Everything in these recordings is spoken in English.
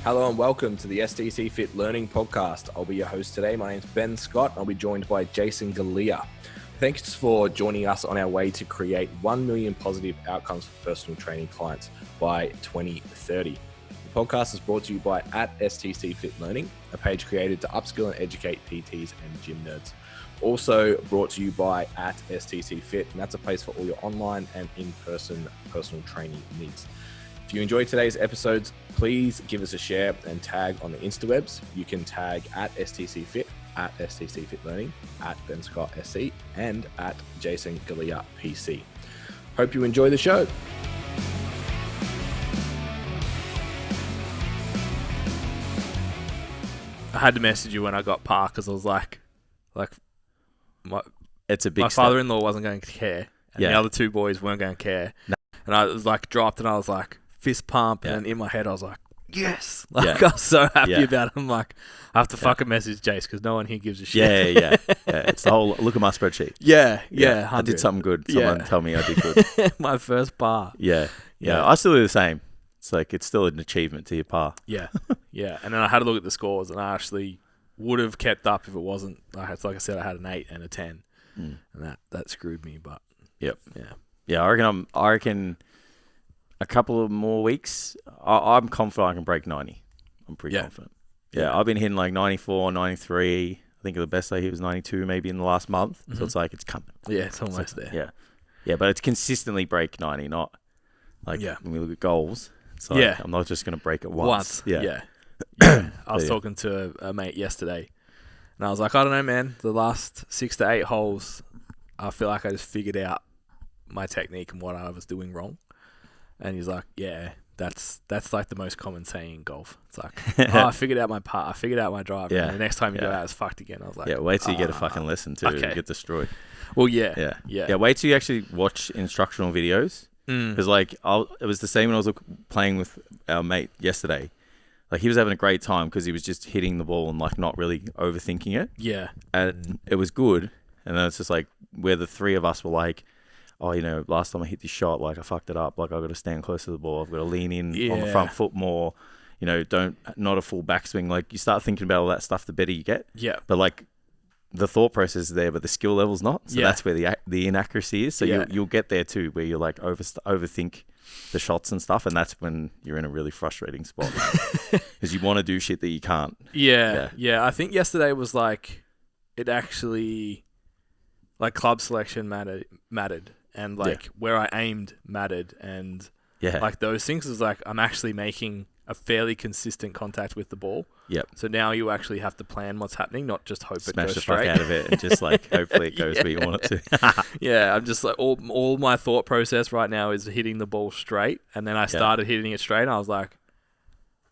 Hello and welcome to the STCfit Learning Podcast. I'll be your host today. My name's Ben Scott. I'll be joined by Jason Galea. Thanks for joining us on our way to create 1 million positive outcomes for personal training clients by 2030. The podcast is brought to you by @STCfit Learning, a page created to upskill and educate PTs and gym nerds. Also brought to you by @STCfit, and that's a place for all your online and in-person personal training needs. If you enjoyed today's episodes, please give us a share and tag on the Instawebs. You can tag @STCfit, @STCfit Learning, @BenScottSC, and @JasonGalea PC. Hope you enjoy the show. I had to message you when I got parked because I was like my It's a big step. father-in-law wasn't going to care, and the other two boys weren't going to care. No. And I was like dropped, and I was like fist pump, Yeah. and in my head I was like, yes, like Yeah. I was so happy Yeah. about it. I'm like, I have to fucking message Jace because no one here gives a shit. Yeah. It's the whole look at my spreadsheet. yeah. I 100. did something good. Someone tell me I did good. My first bar. Yeah. I still do the same. It's like it's still an achievement to your par. Yeah. And then I had to look at the scores, and I actually would have kept up if it wasn't like I said, I had an 8 and a 10, and that screwed me. But Yep. yeah. I reckon a couple of more weeks. I'm confident I can break 90. I'm pretty confident. Yeah, I've been hitting like 94, 93. I think the best I hit was 92 maybe in the last month. So it's like it's coming. Yeah, it's almost there. Yeah, but it's consistently break 90, not like when we look at goals. It's like I'm not just going to break it once. Yeah. I was talking to a mate yesterday, and I was like, I don't know, man. The last 6 to 8 holes, I feel like I just figured out my technique and what I was doing wrong. And he's like, yeah, that's like the most common saying in golf. It's like, I figured out my putt, I figured out my drive. Yeah. And the next time you go out, it's fucked again. I was like, wait till you get a fucking lesson too. okay. You get destroyed. Well, yeah. Wait till you actually watch instructional videos. Because it was the same when I was playing with our mate yesterday. Like he was having a great time because he was just hitting the ball and like not really overthinking it. Yeah. And it was good. And then it's just like where the three of us were like, oh, last time I hit this shot, like I fucked it up. Like I've got to stand close to the ball. I've got to lean in on the front foot more. Not a full backswing. Like you start thinking about all that stuff, the better you get. Yeah. But like the thought process is there, but the skill level's not. So that's where the inaccuracy is. So you'll get there too, where you like overthink the shots and stuff, and that's when you're in a really frustrating spot because you want to do shit that you can't. Yeah. I think yesterday was like it actually like club selection mattered. And like where I aimed mattered, and like those things is like I'm actually making a fairly consistent contact with the ball. Yep. So now you actually have to plan what's happening, not just hope Smash it goes the straight. fuck out of it, and just like hopefully it goes where you want it to. I'm just like all my thought process right now is hitting the ball straight, and then I started hitting it straight, and I was like,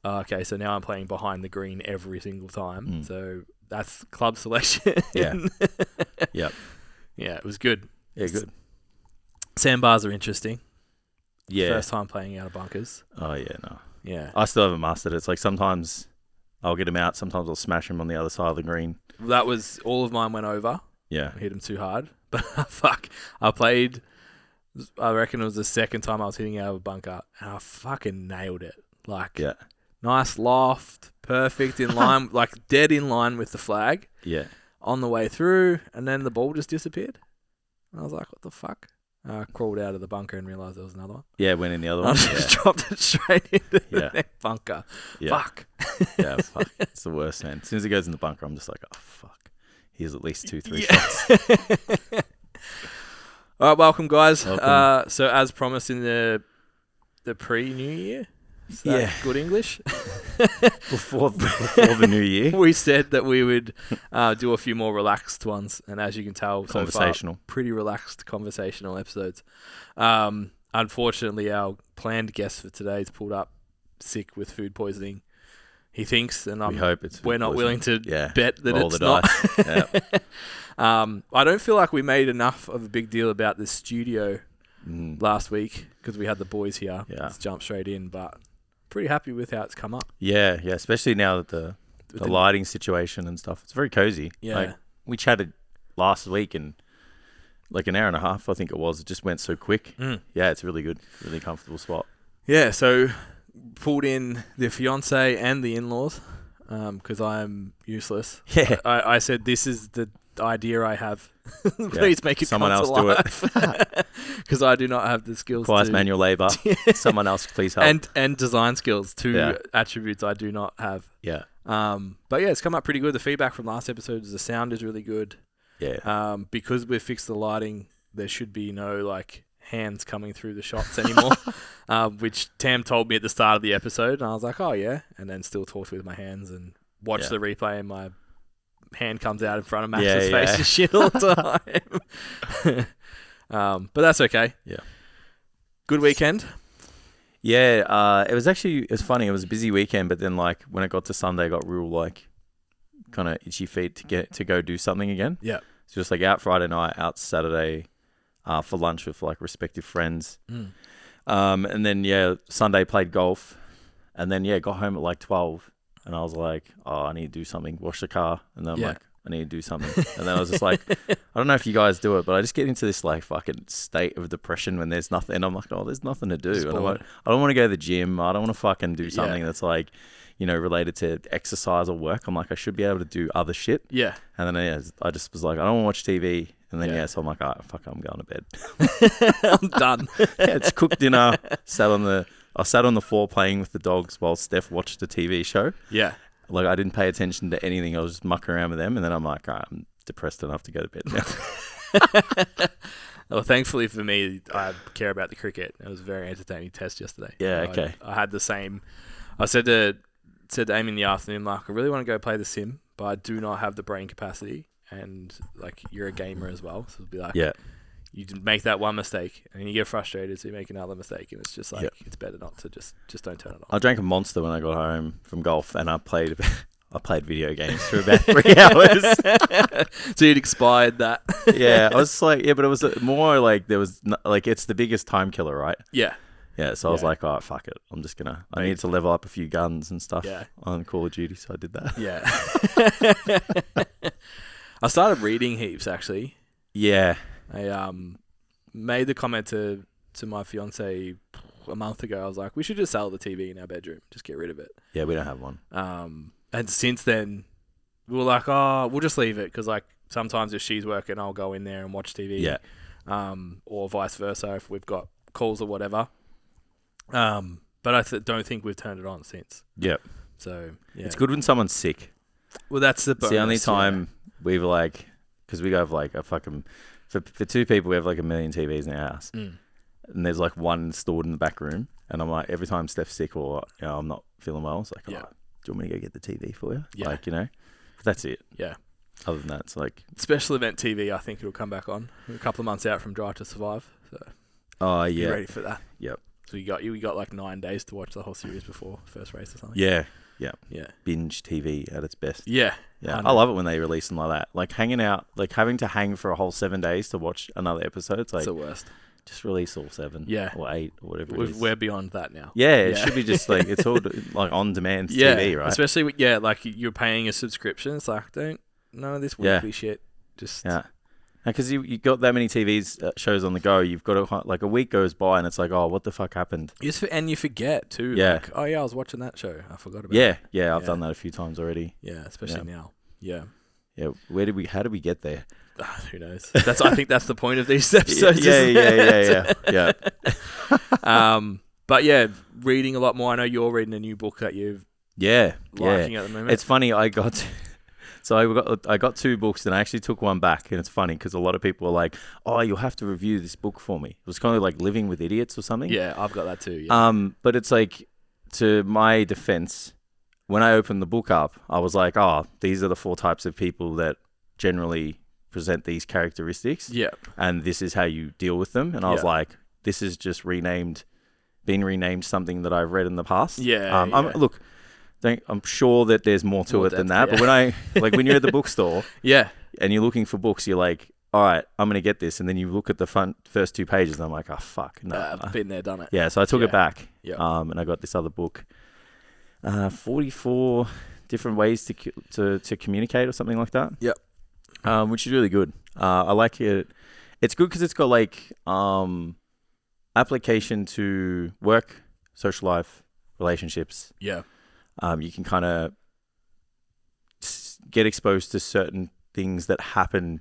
oh, okay, so now I'm playing behind the green every single time. So that's club selection. Yep. Yeah, it was good. Yeah, good. Sandbars are interesting. Yeah. First time playing out of bunkers. Oh, yeah, no. Yeah. I still haven't mastered it. It's like sometimes I'll get them out. Sometimes I'll smash them on the other side of the green. That was, all of mine went over. Yeah. I hit them too hard. But fuck, I reckon it was the second time I was hitting out of a bunker, and I fucking nailed it. Like, nice loft, perfect in line, like dead in line with the flag. Yeah. On the way through, and then the ball just disappeared. And I was like, what the fuck? I crawled out of the bunker and realised there was another one. Yeah, went in the other I one. just dropped it straight into the next bunker. Yeah. Fuck. Fuck. It's the worst, man. As soon as it goes in the bunker, I'm just like, oh, fuck. Here's at least 2-3 shots. All right, welcome, guys. Welcome. So as promised in the pre-New Year, is that good English? before the new year. We said that we would do a few more relaxed ones, and as you can tell, Conversational. So far, pretty relaxed conversational episodes. Unfortunately, our planned guest for today is pulled up sick with food poisoning. He thinks, and we hope we're not willing to bet that roll it's the not. I don't feel like we made enough of a big deal about this studio last week because we had the boys here. Let's jump straight in, but pretty happy with how it's come up. Yeah, especially now that the lighting situation and stuff. It's very cozy. Yeah. Like, we chatted last week and like an hour and a half, I think it was. It just went so quick. Yeah, it's really good. Really comfortable spot. Yeah, so pulled in the fiance and the in-laws because I'm useless. Yeah. I said, this is the idea I have. Please make it someone come else to do it. Because I do not have the skills. Requires manual labor. Someone else, please help. And design skills, two attributes I do not have. Yeah. But yeah, it's come up pretty good. The feedback from last episode is the sound is really good. Yeah. Because we've fixed the lighting, there should be no like hands coming through the shots anymore. Which Tam told me at the start of the episode, and I was like, oh yeah, and then still talked with my hands and watched the replay, and my hand comes out in front of Max's face and shit all the time. But that's okay. Yeah. Good weekend. Yeah, it was funny. It was a busy weekend, but then like when it got to Sunday, I got real like kind of itchy feet to go do something again. Yeah. So just like out Friday night, out Saturday for lunch with like respective friends. And then Sunday played golf, and then got home at like 12, and I was like, oh, I need to do something. Wash the car, and then I'm like, I need to do something. And then I was just like, I don't know if you guys do it, but I just get into this like fucking state of depression when there's nothing. And I'm like, oh, there's nothing to do. And I'm like, I don't want to go to the gym. I don't want to fucking do something that's like, you know, related to exercise or work. I'm like, I should be able to do other shit. Yeah. And then I just was like, I don't want to watch TV. And then so I'm like, all right, fuck, I'm going to bed. I'm done. It's cooked dinner. I sat on the floor playing with the dogs while Steph watched the TV show. Yeah. Like, I didn't pay attention to anything. I was just mucking around with them. And then I'm like, all right, I'm depressed enough to go to bed now. Well, thankfully for me, I care about the cricket. It was a very entertaining test yesterday. Yeah, okay. I had the same. I said to Amy in the afternoon, like, I really want to go play the sim, but I do not have the brain capacity. And, like, you're a gamer as well. So it'll be like, you make that one mistake and you get frustrated, so you make another mistake, and it's just like it's better not to just don't turn it on. I drank a Monster when I got home from golf, and I played video games for about 3 hours. So you'd expired that. Yeah, I was like, but it was more like there was like it's the biggest time killer, right? Yeah. Yeah, so I was like, oh, fuck it. I'm just I need to level up a few guns and stuff on Call of Duty, so I did that. Yeah. I started reading heaps, actually. Yeah. I made the comment to my fiance a month ago. I was like, we should just sell the TV in our bedroom. Just get rid of it. Yeah, we don't have one. And since then, we were like, oh, we'll just leave it. Because, like, sometimes if she's working, I'll go in there and watch TV. Yeah. Or vice versa if we've got calls or whatever. But I don't think we've turned it on since. Yep. So, yeah. It's good when someone's sick. Well, that's the bonus. It's the only time we were like, because we have like a fucking, for two people, we have like 1 million TVs in our house. And there's like one stored in the back room. And I'm like, every time Steph's sick or I'm not feeling well, it's like, do you want me to go get the TV for you? Yeah. Like, you know, that's it. Yeah. Other than that, it's like special event TV. I think it'll come back on a couple of months out from Drive to Survive. So, be ready for that. Yep. So you got like 9 days to watch the whole series before first race or something. Yeah. Yeah. Yeah. Binge TV at its best. Yeah. Yeah. I love it when they release them like that. Like hanging out, like having to hang for a whole 7 days to watch another episode. It's like the worst. Just release all 7 or 8 or whatever it is. We're beyond that now. Yeah, it should be just like, it's all like on demand TV, right? Especially, like you're paying a subscription. It's like, none of this weekly shit. Just. Yeah. Because you got that many shows on the go, you've got to, like a week goes by and it's like, oh, what the fuck happened? And you forget too. Yeah. Like, oh yeah, I was watching that show. I forgot about it. Yeah, I've done that a few times already. Yeah, especially now. Yeah. Yeah. How did we get there? Who knows? I think that's the point of these episodes. Yeah. But yeah, reading a lot more. I know you're reading a new book that you've liking at the moment. It's funny. I got 2 books and I actually took one back, and it's funny because a lot of people are like, "Oh, you'll have to review this book for me." It was kind of like Living with Idiots or something. Yeah, I've got that too. Yeah. But it's like, to my defense, when I opened the book up, I was like, "Oh, these are the 4 types of people that generally present these characteristics. Yeah. And this is how you deal with them." And I was like, "This is just been renamed something that I've read in the past." Yeah. Look. I'm sure that there's more to it than that. But when you're at the bookstore, and you're looking for books, you're like, all right, I'm going to get this. And then you look at the first 2 pages and I'm like, oh, fuck. No. I've been there, done it. Yeah. So I took it back. Yep. And I got this other book, 44 different ways to communicate or something like that. Yep. Which is really good. I like it. It's good because it's got like, application to work, social life, relationships. Yeah. You can kind of get exposed to certain things that happen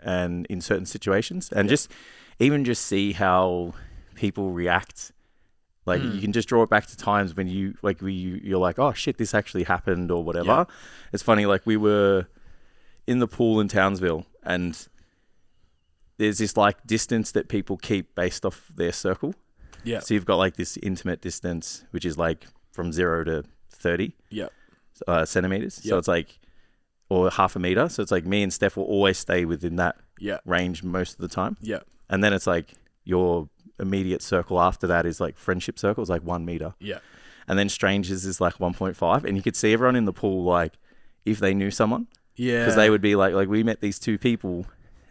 and in certain situations, and just see how people react. Like you can just draw it back to times when you're like, oh shit, this actually happened or whatever. Yeah. It's funny, like we were in the pool in Townsville, and there's this like distance that people keep based off their circle. Yeah. So you've got like this intimate distance, which is like from 0 to 30 centimeters. Yep. So it's like, or half a meter. So it's like me and Steph will always stay within that range most of the time. Yeah. And then it's like your immediate circle after that is like friendship circles, like 1 meter. Yeah. And then strangers is like 1.5. And you could see everyone in the pool, like if they knew someone. Yeah. Because they would be like we met these 2 people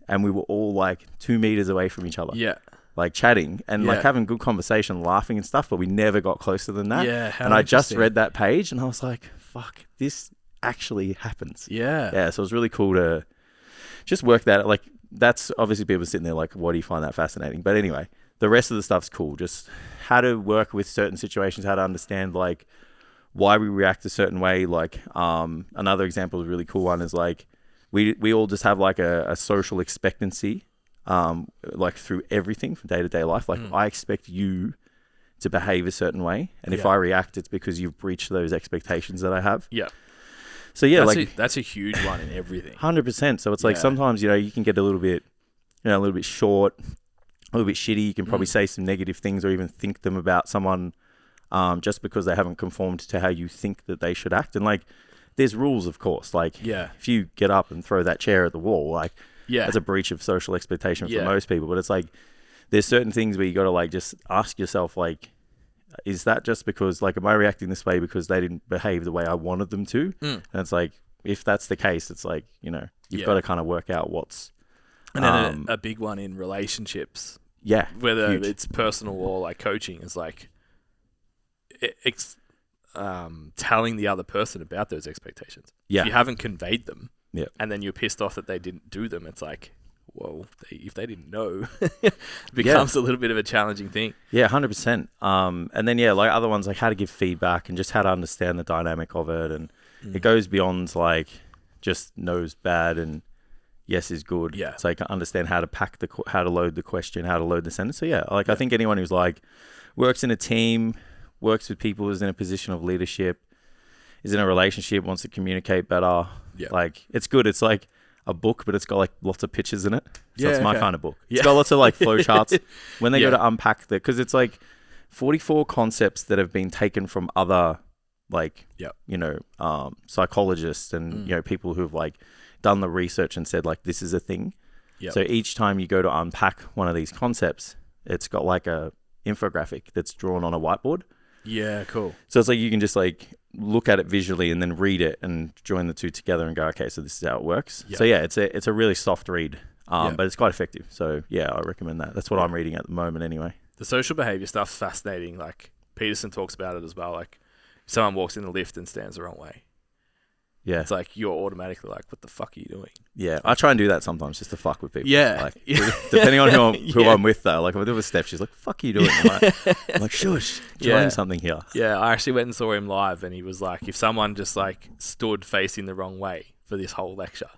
and we were all like 2 meters away from each other. Yeah. Like chatting and like having good conversation, laughing and stuff, but we never got closer than that. Yeah. And I just read that page and I was like, fuck, this actually happens. Yeah. Yeah. So it was really cool to just work that. Like that's obviously people sitting there like, why do you find that fascinating? But anyway, the rest of the stuff's cool. Just how to work with certain situations, how to understand like why we react a certain way. Like another example, a really cool one is like we all just have like a social expectancy, like through everything from day to day life. Like I expect you to behave a certain way, and if I react, it's because you've breached those expectations that I have. Yeah. So yeah, that's a huge one in everything. 100%. So it's like sometimes you can get a little bit short, a little bit shitty. You can probably say some negative things or even think them about someone just because they haven't conformed to how you think that they should act. And like, there's rules, of course. Like, if you get up and throw that chair at the wall, like, that's a breach of social expectation for most people. But it's like, there's certain things where you got to like just ask yourself, like, is that just because, like, am I reacting this way because they didn't behave the way I wanted them to? And it's like, if that's the case, it's like, you've got to kind of work out what's... And then a big one in relationships. Yeah. Whether it's personal or like coaching is like telling the other person about those expectations. Yeah. If you haven't conveyed them and then you're pissed off that they didn't do them, it's like, well, if they didn't know, it becomes a little bit of a challenging thing. Yeah, 100%. And then, like other ones, like how to give feedback and just how to understand the dynamic of it. And it goes beyond like just no's bad and yes is good. Yeah. So you can understand how to how to load the question, how to load the sentence. So I think anyone who's like works in a team, works with people, is in a position of leadership, is in a relationship, wants to communicate better. Yeah. Like it's good. It's like a book, but it's got like lots of pictures in it. So it's my kind of book. It's got lots of like flow charts when they go to unpack because it's like 44 concepts that have been taken from other like, psychologists and, people who've like done the research and said like, this is a thing. Yep. So each time you go to unpack one of these concepts, it's got like a infographic that's drawn on a whiteboard. Yeah, cool. So it's like you can just like look at it visually and then read it and join the two together and go, okay, so this is how it works. Yep. So it's a really soft read, but it's quite effective. So I recommend that. That's what I'm reading at the moment anyway. The social behavior stuff's fascinating. Like Peterson talks about it as well. Like if someone walks in the lift and stands the wrong way, it's like you're automatically like, what the fuck are you doing? Yeah, I try and do that sometimes just to fuck with people. Yeah. Like, depending on who I'm with though. Like if I'm with Steph, she's like, fuck are you doing? I'm like, shush, trying something here. Yeah, I actually went and saw him live and he was like, if someone just like stood facing the wrong way for this whole lecture,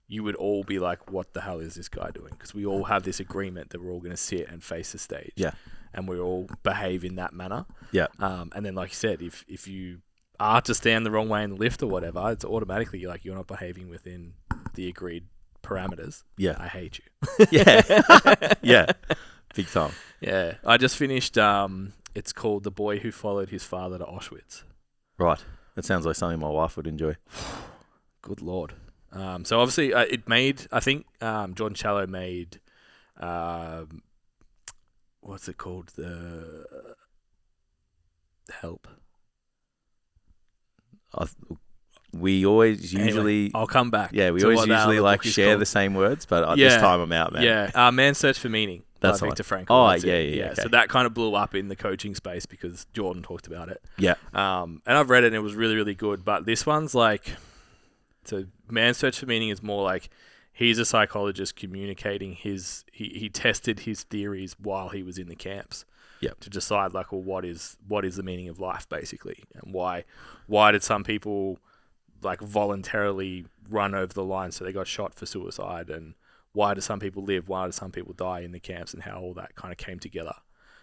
you would all be like, what the hell is this guy doing? Because we all have this agreement that we're all going to sit and face the stage. Yeah. And we all behave in that manner. Yeah. And then like you said, if you are to stand the wrong way in the lift or whatever, it's automatically like you're not behaving within the agreed parameters. Yeah. I hate you. Yeah. Yeah. Big time. Yeah. I just finished, it's called The Boy Who Followed His Father to Auschwitz. Right. That sounds like something my wife would enjoy. Good Lord. So obviously it made, I think John Challow made, what's it called? The Help. We always usually... I'll come back. Yeah, we always usually like share the same words, but this time I'm out, man. Yeah, Man's Search for Meaning. That's Viktor Frankl. Oh, yeah. Okay. So that kind of blew up in the coaching space because Jordan talked about it. Yeah. And I've read it and it was really, really good. But this one's like... So Man's Search for Meaning is more like he's a psychologist communicating he tested his theories while he was in the camps. Yep. To decide like, well, what is the meaning of life basically, and why did some people like voluntarily run over the line so they got shot for suicide, and why do some people live, why do some people die in the camps, and how all that kind of came together.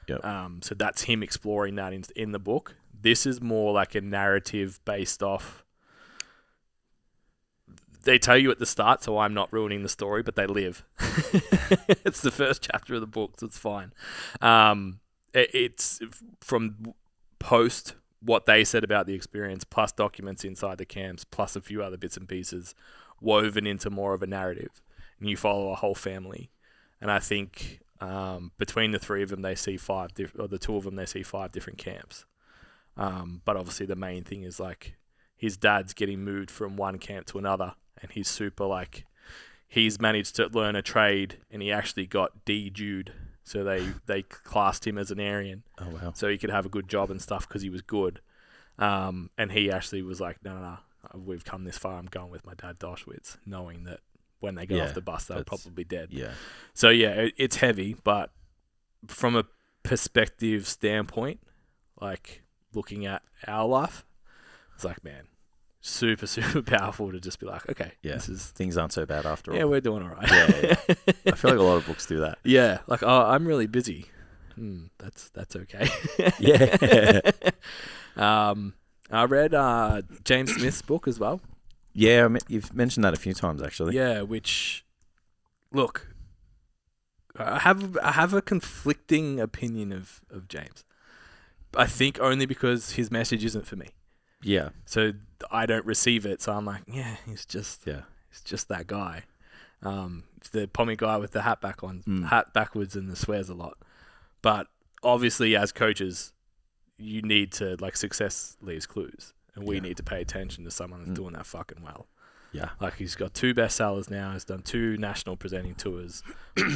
Yep. So that's him exploring that in the book. This is more like a narrative based off. They tell you at the start, so I'm not ruining the story, but they live. It's the first chapter of the book, so it's fine. It's from post what they said about the experience, plus documents inside the camps, plus a few other bits and pieces woven into more of a narrative. And you follow a whole family. And I think between the three of them, they see the two of them, they see 5 different camps. But obviously the main thing is like his dad's getting moved from one camp to another, and he's super like, he's managed to learn a trade, and he actually got de-Jewed. So they classed him as an Aryan. Oh, wow. So he could have a good job and stuff because he was good. And he actually was like, no, we've come this far. I'm going with my dad to Auschwitz, knowing that when they go off the bus, they're probably dead. Yeah. So yeah, it's heavy, but from a perspective standpoint, like looking at our life, it's like, man, super, super powerful to just be like, okay, things aren't so bad after all. Yeah, we're doing all right. Yeah. I feel like a lot of books do that. Yeah, like, oh, I'm really busy. That's okay. Yeah. I read James Smith's book as well. Yeah, you've mentioned that a few times actually. Yeah, which, look, I have a conflicting opinion of James. I think only because his message isn't for me. Yeah. So I don't receive it. So I'm like, yeah, he's just that guy. It's the pommy guy with the hat hat backwards and the swears a lot. But obviously, as coaches, you need to, like, success leaves clues, and we need to pay attention to someone that's doing that fucking well. Yeah. Like, he's got 2 bestsellers now. He's done 2 national presenting tours,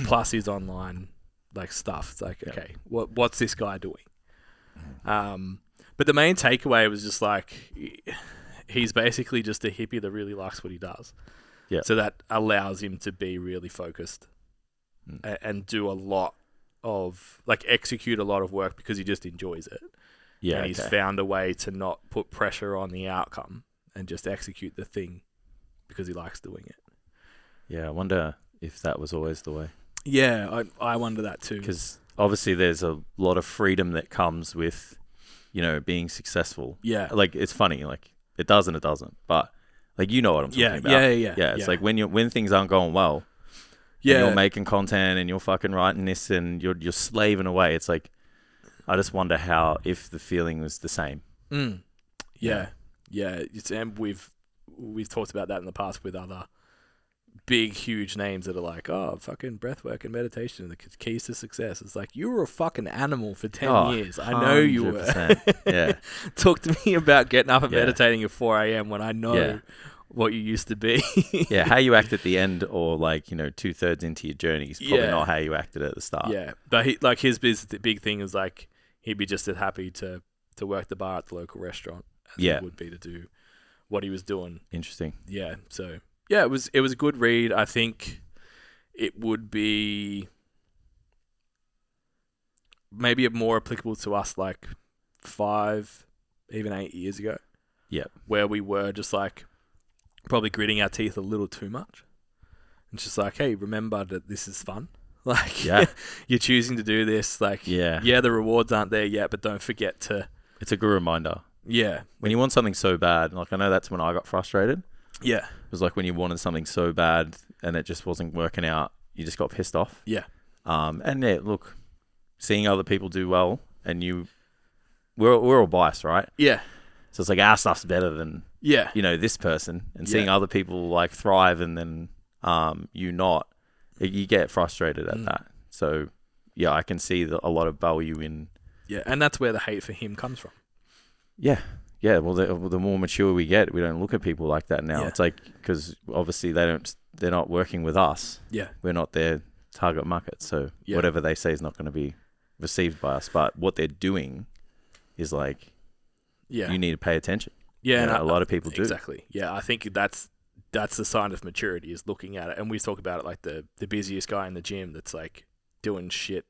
plus his online like stuff. It's like, okay, what's this guy doing? But the main takeaway was just like, he's basically just a hippie that really likes what he does. Yeah. So that allows him to be really focused and do a lot of, like, execute a lot of work because he just enjoys it. Yeah. And he's found a way to not put pressure on the outcome and just execute the thing because he likes doing it. Yeah. I wonder if that was always the way. Yeah. I wonder that too. Because obviously there's a lot of freedom that comes with, you know, being successful. Yeah. Like, it's funny, like, it does and it doesn't. But, like, you know what I'm talking about. Yeah, it's like when things aren't going well, and you're making content and you're fucking writing this and you're slaving away. It's like, I just wonder if the feeling was the same. Yeah. And we've talked about that in the past with other big, huge names that are like, oh, fucking breathwork and meditation, the keys to success. It's like, you were a fucking animal for 10 years. I know you were. Yeah. Talk to me about getting up and meditating at 4 a.m. when I know what you used to be. Yeah, how you act at the end, or, like, you know, 2/3 into your journey is probably not how you acted at the start. Yeah, but his big thing is, like, he'd be just as happy to work the bar at the local restaurant as he would be to do what he was doing. Interesting. Yeah, so yeah, it was a good read. I think it would be maybe more applicable to us like 5, even 8 years ago. Yeah, where we were just like probably gritting our teeth a little too much. It's just like, hey, remember that this is fun. Like, you're choosing to do this. Like, the rewards aren't there yet, but don't forget to. It's a good reminder. Yeah. When you want something so bad, like, I know that's when I got frustrated. Yeah. It was like when you wanted something so bad and it just wasn't working out, you just got pissed off. Yeah. And look, seeing other people do well, and we're all biased, right? Yeah. So it's like, our stuff's better than, you know, this person, and seeing other people, like, thrive and then you not, you get frustrated at that. So yeah, I can see a lot of value in. Yeah, and that's where the hate for him comes from. Yeah. Yeah, well, the more mature we get, we don't look at people like that now. Yeah. It's like, because obviously they're not working with us. Yeah. We're not their target market. So whatever they say is not going to be received by us. But what they're doing is like, you need to pay attention. Yeah. You know, a lot of people do. Exactly. Yeah, I think that's that's the sign of maturity, is looking at it. And we talk about it like the busiest guy in the gym that's like doing shit,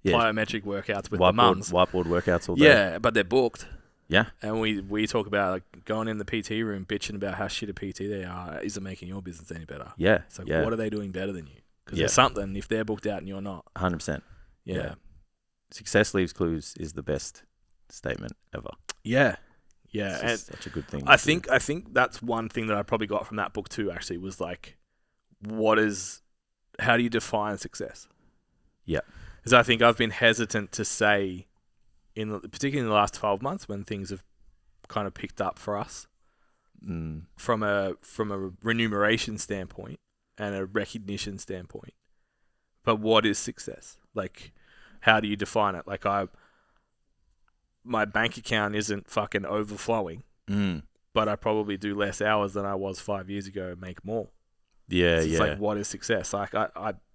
plyometric workouts with the mums. Whiteboard workouts all day. Yeah, but they're booked. Yeah. And we talk about like going in the PT room, bitching about how shit a PT they are. Isn't making your business any better. Yeah. It's like, what are they doing better than you? Because there's something if they're booked out and you're not. 100%. Yeah. Success leaves clues is the best statement ever. Yeah. Yeah. And such a good thing. I think that's one thing that I probably got from that book too, actually, was like, how do you define success? Yeah. Because I think I've been hesitant to say, particularly in the last 12 months when things have kind of picked up for us from a remuneration standpoint and a recognition standpoint. But what is success? Like, how do you define it? Like, my bank account isn't fucking overflowing, but I probably do less hours than I was 5 years ago and make more. Yeah, so it's like, what is success? Like,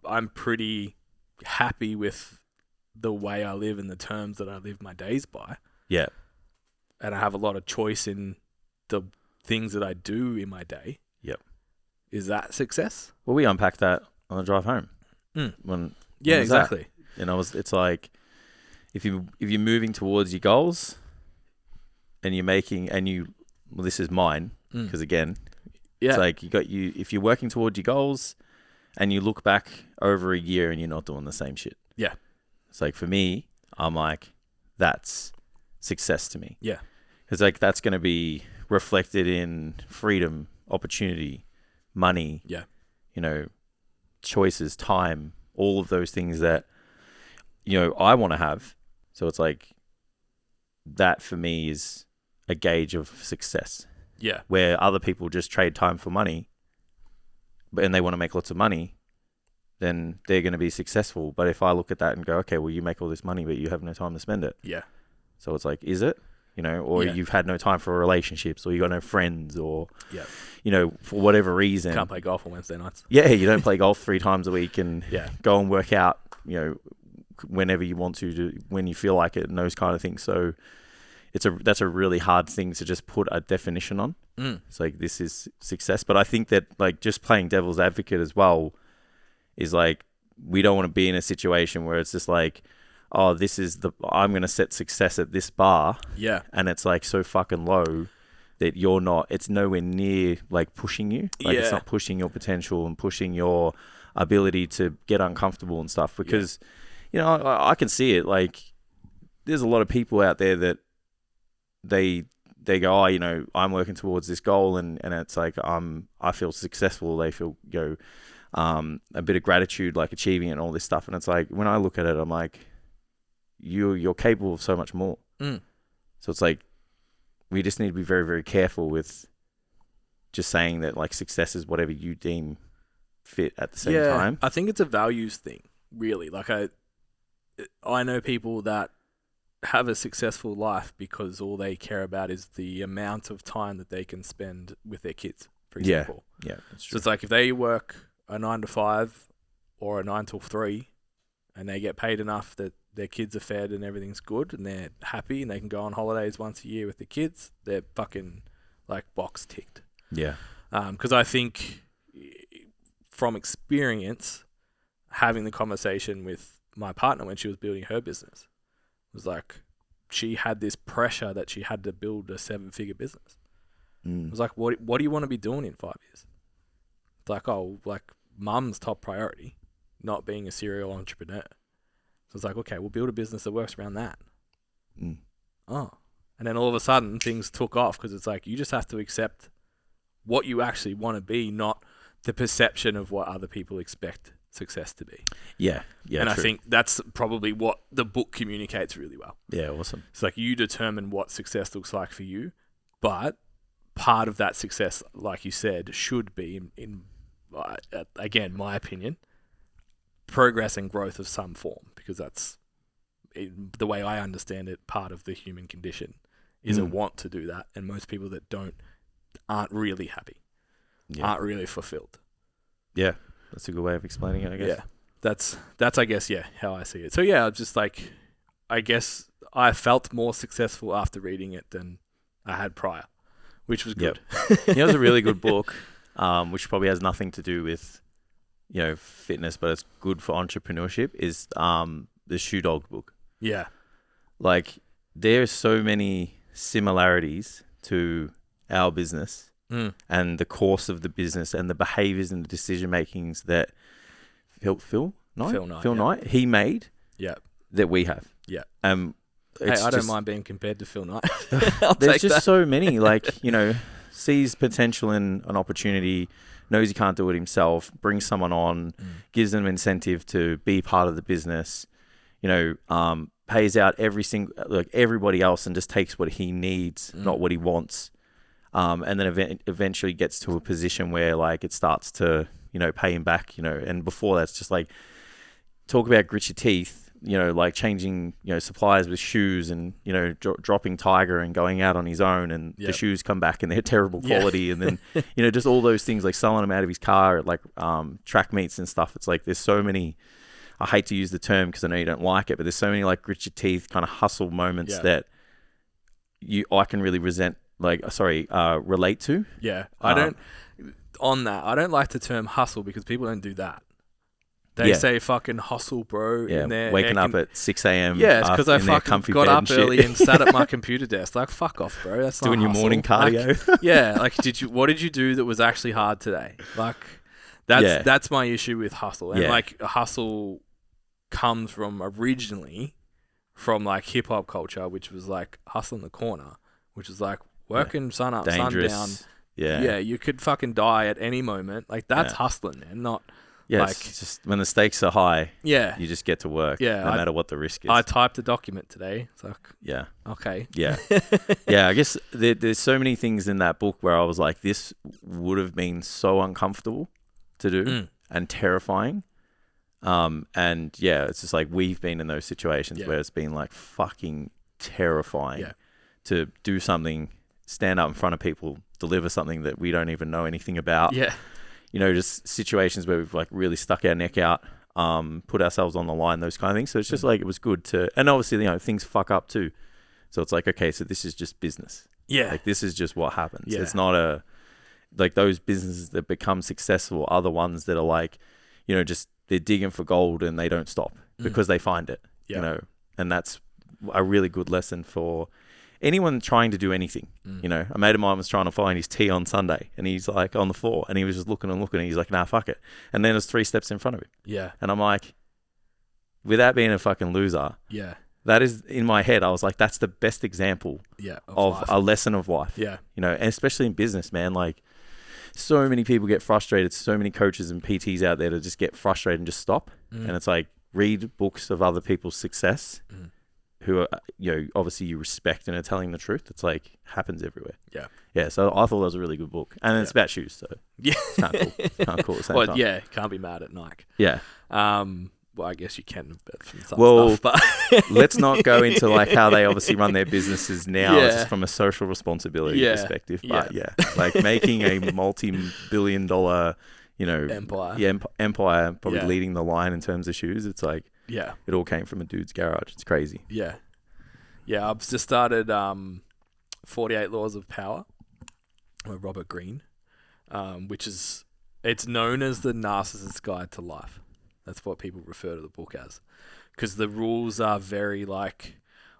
I'm pretty happy with the way I live and the terms that I live my days by. Yeah. And I have a lot of choice in the things that I do in my day. Yep. Is that success? Well, we unpacked that on the drive home. Yeah, exactly. And it's like, if you're moving towards your goals and this is mine, because again, it's like if you're working towards your goals and you look back over a year and you're not doing the same shit. Yeah. It's like, for me, I'm like, that's success to me. Yeah. It's like, that's going to be reflected in freedom, opportunity, money, choices, time, all of those things that, I want to have. So it's like, that for me is a gauge of success. Yeah. Where other people just trade time for money, and they want to make lots of money, then they're going to be successful. But if I look at that and go, okay, well, you make all this money, but you have no time to spend it. Yeah. So it's like, is it? Or you've had no time for relationships, or you got no friends, or, for whatever reason. Can't play golf on Wednesday nights. Yeah, you don't play golf 3 times a week and go and work out, whenever you want to, when you feel like it, and those kind of things. So that's a really hard thing to just put a definition on. It's like, this is success. But I think that, like, just playing devil's advocate as well is like, we don't want to be in a situation where it's just like, oh, I'm going to set success at this bar. Yeah. And it's like so fucking low that it's nowhere near like pushing you. Like it's not pushing your potential and pushing your ability to get uncomfortable and stuff, because, I can see it. Like, there's a lot of people out there that they go, oh, I'm working towards this goal, and it's like, I feel successful. They feel, a bit of gratitude, like achieving it and all this stuff. And it's like, when I look at it, I'm like, you're capable of so much more. So it's like, we just need to be very, very careful with just saying that, like, success is whatever you deem fit at the same time. I think it's a values thing, really. Like, I know people that have a successful life because all they care about is the amount of time that they can spend with their kids, for example. Yeah, that's true. So it's like, if they work a 9 to 5 or a 9 till 3 and they get paid enough that their kids are fed and everything's good and they're happy and they can go on holidays once a year with the kids, they're fucking, like, box ticked. Yeah. Because I think, from experience, having the conversation with my partner when she was building her business, was like, she had this pressure that she had to build a 7-figure business. It was like, what do you want to be doing in 5 years? It's like, mum's top priority, not being a serial entrepreneur. So it's like, okay, we'll build a business that works around that. Oh. And then all of a sudden things took off, because it's like, you just have to accept what you actually want to be, not the perception of what other people expect success to be. Yeah. And true. I think that's probably what the book communicates really well. Yeah, awesome. It's like, you determine what success looks like for you, but part of that success, like you said, should be in again, my opinion, progress and growth of some form, because that's the way I understand it. Part of the human condition is a want to do that, and most people that aren't really happy, aren't really fulfilled. Yeah, that's a good way of explaining it, I guess. Yeah, that's I guess, how I see it. So just like, I guess I felt more successful after reading it than I had prior, which was good. It was a really good book. which probably has nothing to do with, fitness, but it's good for entrepreneurship, is the Shoe Dog book. Yeah. Like, there's so many similarities to our business and the course of the business and the behaviors and the decision makings that Phil Knight, he made that we have. Yeah. Hey, I don't mind being compared to Phil Knight. There's just so many, sees potential in an opportunity, knows he can't do it himself, brings someone on, gives them incentive to be part of the business, pays out everybody else and just takes what he needs, not what he wants. And then eventually gets to a position where it starts to, pay him back, and before that's just talk about grit your teeth, changing, suppliers with shoes and, dropping Tiger and going out on his own and the shoes come back and they're terrible quality. And then, just all those things, selling them out of his car at track meets and stuff. It's there's so many, I hate to use the term because I know you don't like it, but there's so many grit your teeth kind of hustle moments that I can really relate to. Yeah. I don't like the term hustle because people don't do that. They say fucking hustle, bro. Yeah, waking up at 6 a.m. Yeah, it's because I fucking got up early and sat at my computer desk. Fuck off, bro. That's not doing your morning cardio. What did you do that was actually hard today? That's my issue with hustle. And hustle comes from originally from hip hop culture, which was hustle in the corner, which is working sun up, dangerous. Sun down. Yeah, you could fucking die at any moment. That's hustling, man. Not. Yeah, it's just when the stakes are high, you just get to work, no matter what the risk is. I typed a document today. It's okay. Yeah. I guess there's so many things in that book where I was this would have been so uncomfortable to do and terrifying. It's just we've been in those situations where it's been fucking terrifying to do something, stand up in front of people, deliver something that we don't even know anything about. Yeah. Just situations where we've really stuck our neck out, put ourselves on the line, those kind of things. So it's just it was good to, and obviously, things fuck up too. So it's okay, so this is just business. Yeah. This is just what happens. Yeah. It's not those businesses that become successful are the ones that are just they're digging for gold and they don't stop because they find it, and that's a really good lesson for anyone trying to do anything. A mate of mine was trying to find his tee on Sunday and he's on the floor and he was just looking and he's nah, fuck it. And then there's 3 steps in front of him. Yeah. And I'm without being a fucking loser. Yeah. That is in my head. I was that's the best example of a lesson of life. Yeah. And especially in business, man, so many people get frustrated. So many coaches and PTs out there to just get frustrated and just stop. And it's read books of other people's success. Who are, obviously you respect and are telling the truth. It's happens everywhere. Yeah. Yeah. So I thought that was a really good book. And it's about shoes. So it's kind of cool. Kind of cool at the same time. Yeah. Can't be mad at Nike. Yeah. Well, I guess you can from some stuff, but let's not go into how they obviously run their businesses now just from a social responsibility perspective. But making a multi-billion-dollar, empire. Empire, probably leading the line in terms of shoes. It's it all came from a dude's garage. It's crazy. Yeah. Yeah, I've just started 48 Laws of Power by Robert Greene, which it's known as the Narcissist's Guide to Life. That's what people refer to the book as. Because the rules are very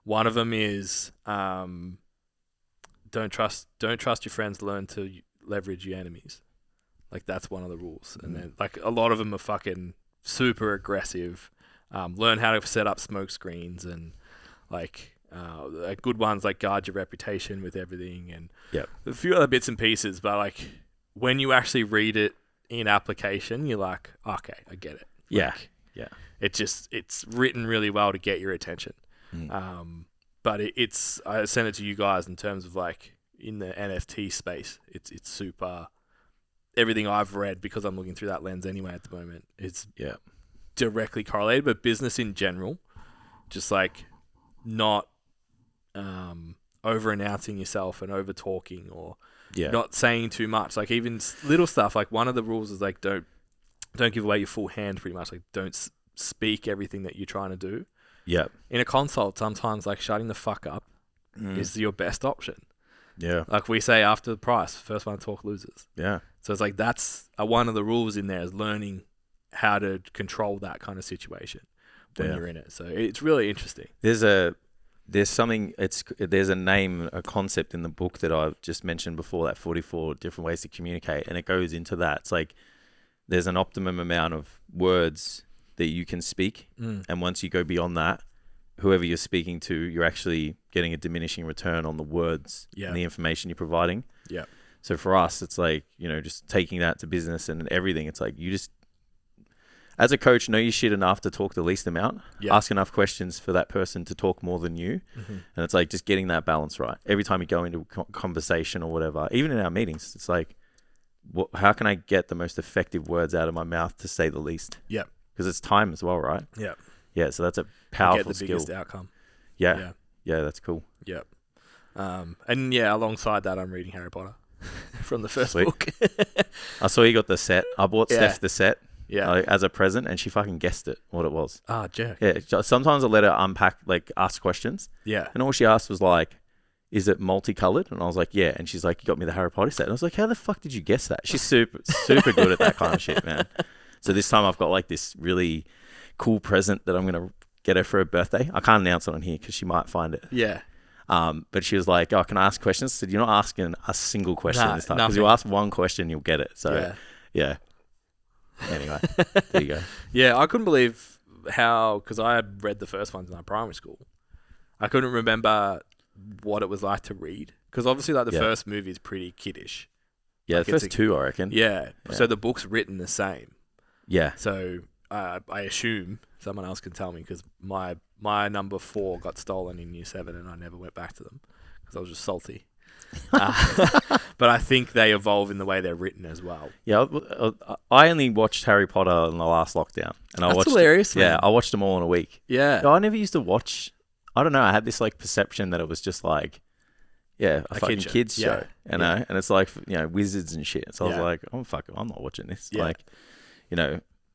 one of them is don't trust your friends, learn to leverage your enemies. That's one of the rules. And then a lot of them are fucking super aggressive. Learn how to set up smoke screens and good ones guard your reputation with everything and a few other bits and pieces. But when you actually read it in application, you're okay, I get it. Yeah. It's written really well to get your attention. But I sent it to you guys in terms of in the NFT space. It's super. Everything I've read, because I'm looking through that lens anyway at the moment, it's directly correlated. But business in general, just not over announcing yourself and over talking or not saying too much. Even little stuff. One of the rules is don't give away your full hand. Pretty much don't speak everything that you're trying to do. Yeah. In a consult, sometimes shutting the fuck up is your best option. Yeah. Like we say after the price, first one to talk loses. Yeah. So it's like that's one of the rules in there is learning how to control that kind of situation when you're in it. So it's really interesting. There's a name, a concept in the book that I've just mentioned before, that 44 different ways to communicate, and it goes into that. It's like there's an optimum amount of words that you can speak, and once you go beyond that, whoever you're speaking to, you're actually getting a diminishing return on the words and the information you're providing. Yeah. So for us, it's like, you know, just taking that to business and everything. It's like you just, as a coach, know your shit enough to talk the least amount. Ask enough questions for that person to talk more than you. And it's like just getting that balance right. Every time you go into a conversation or whatever, even in our meetings, it's like, how can I get the most effective words out of my mouth to say the least? Yeah. Because it's time as well, right? Yeah. Yeah, so that's a powerful get the skill. biggest outcome. Yeah, that's cool. Yeah. And alongside that, I'm reading Harry Potter from the first Sweet. book. I saw you got the set. I bought Steph the set as a present, and she fucking guessed it, what it was. Ah, jerk. Yeah, sometimes I let her unpack, like ask questions. Yeah. And all she asked was like, is it multicolored? And I was like, yeah. And she's like, you got me the Harry Potter set. And I was like, how the fuck did you guess that? She's super good at that kind of shit, man. So this time I've got like this really cool present that I'm going to get her for her birthday. I can't announce it on here because she might find it. Yeah. But she was like, oh, can I ask questions? I said, you're not asking a single question this time. Because you ask one question, you'll get it. So, yeah. Anyway, there you go. Yeah, I couldn't believe how, because I had read the first ones in our primary school. I couldn't remember what it was like to read. Because obviously, like, the first movie is pretty kiddish. Yeah, like the first two, I reckon. Yeah. So the book's written the same. Yeah. So I assume someone else can tell me, because my number 4 got stolen in year 7 and I never went back to them because I was just salty. But I think they evolve in the way they're written as well. Yeah, I only watched Harry Potter in the last lockdown, and That's hilarious, man. Yeah, I watched them all in a week. Yeah, I never used to watch. I don't know. I had this like perception that it was just like, a fucking kids show, and it's like wizards and shit. So I was like, I'm not watching this. Yeah. Like,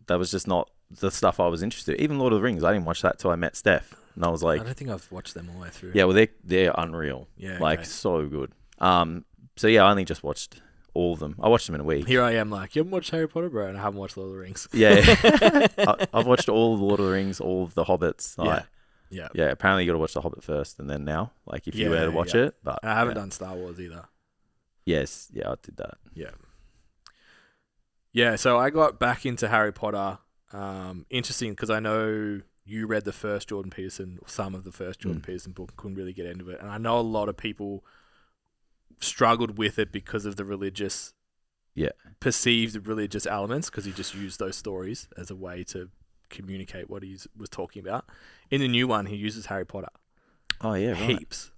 that was just not the stuff I was interested in. Even Lord of the Rings, I didn't watch that till I met Steph, and I was like, I don't think I've watched them all the way through. Yeah, well, they're unreal. Yeah, like so good. So yeah, I only just watched all of them. I watched them in a week. Here I am, like, you haven't watched Harry Potter, bro, and I haven't watched Lord of the Rings. Yeah, I've watched all of the Lord of the Rings, all of the Hobbits. Like, yeah. Apparently, you got to watch the Hobbit first, and then now, like, if you were to watch it. But I haven't done Star Wars either. Yes, I did that. Yeah. So I got back into Harry Potter. Interesting, because I know you read the first Jordan Peterson, some of the first Jordan Peterson book, and couldn't really get into it, and I know a lot of people struggled with it because of the religious, perceived religious elements, because he just used those stories as a way to communicate what he was talking about. In the new one, he uses Harry Potter. Oh yeah, heaps.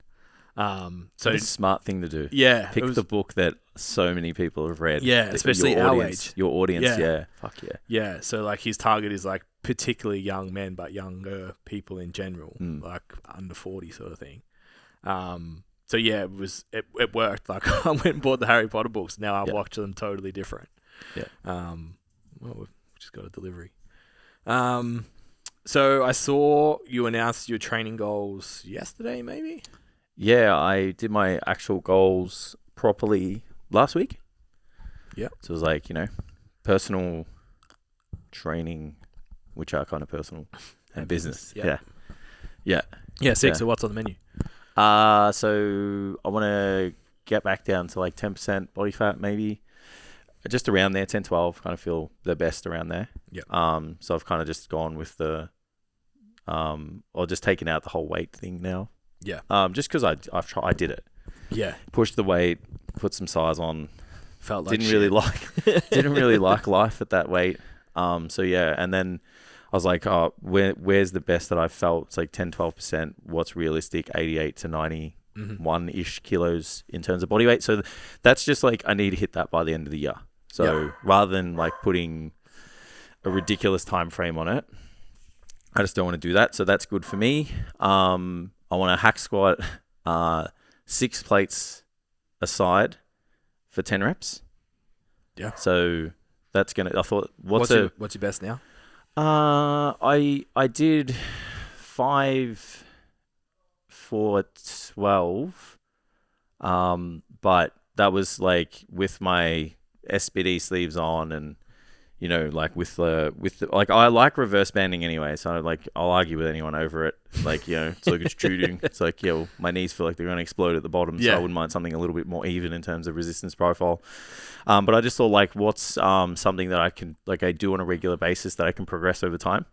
So it's a smart thing to do. Yeah, pick the book that so many people have read. Yeah, especially our age. Your audience. Yeah, fuck yeah. Yeah, so like his target is like particularly young men, but younger people in general, like under 40 sort of thing. So yeah, it worked. Like I went and bought the Harry Potter books. Now I watch them totally different. Yeah. Well, we've just got a delivery. So I saw you announced your training goals yesterday, maybe? Yeah, I did my actual goals properly last week. Yeah. So it was like, personal training, which are kind of personal, and business. Yeah. Yeah, sick. So what's on the menu? So I want to get back down to like 10% body fat, maybe. Just around there, 10, 12, kind of feel the best around there. Yeah. So I've kind of just gone with the, or just taken out the whole weight thing now. Yeah. Just because I did it. Yeah. Pushed the weight, put some size on. Felt like didn't really like life at that weight. So yeah, and then I was like, oh, where's the best that I've felt? It's like 10, 12%. What's realistic? 88 to 91-ish kilos in terms of body weight. So that's just like, I need to hit that by the end of the year. So rather than like putting a ridiculous time frame on it, I just don't want to do that. So that's good for me. I want to hack squat 6 plates aside for 10 reps. Yeah. So that's gonna. I thought, what's your best now? I did 5 for 12. But that was like with my SBD sleeves on, and you know, like with the like, I like reverse banding anyway, so like I'll argue with anyone over it. Like, you know, it's like it's shooting. It's like, yeah, well, my knees feel like they're going to explode at the bottom, so I wouldn't mind something a little bit more even in terms of resistance profile. But I just thought, like, what's something that I can, like, I do on a regular basis that I can progress over time.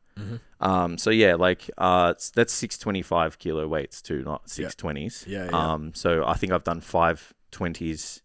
So yeah, like that's 625 kilo weights too, not 620s. Yeah. So I think I've done 520s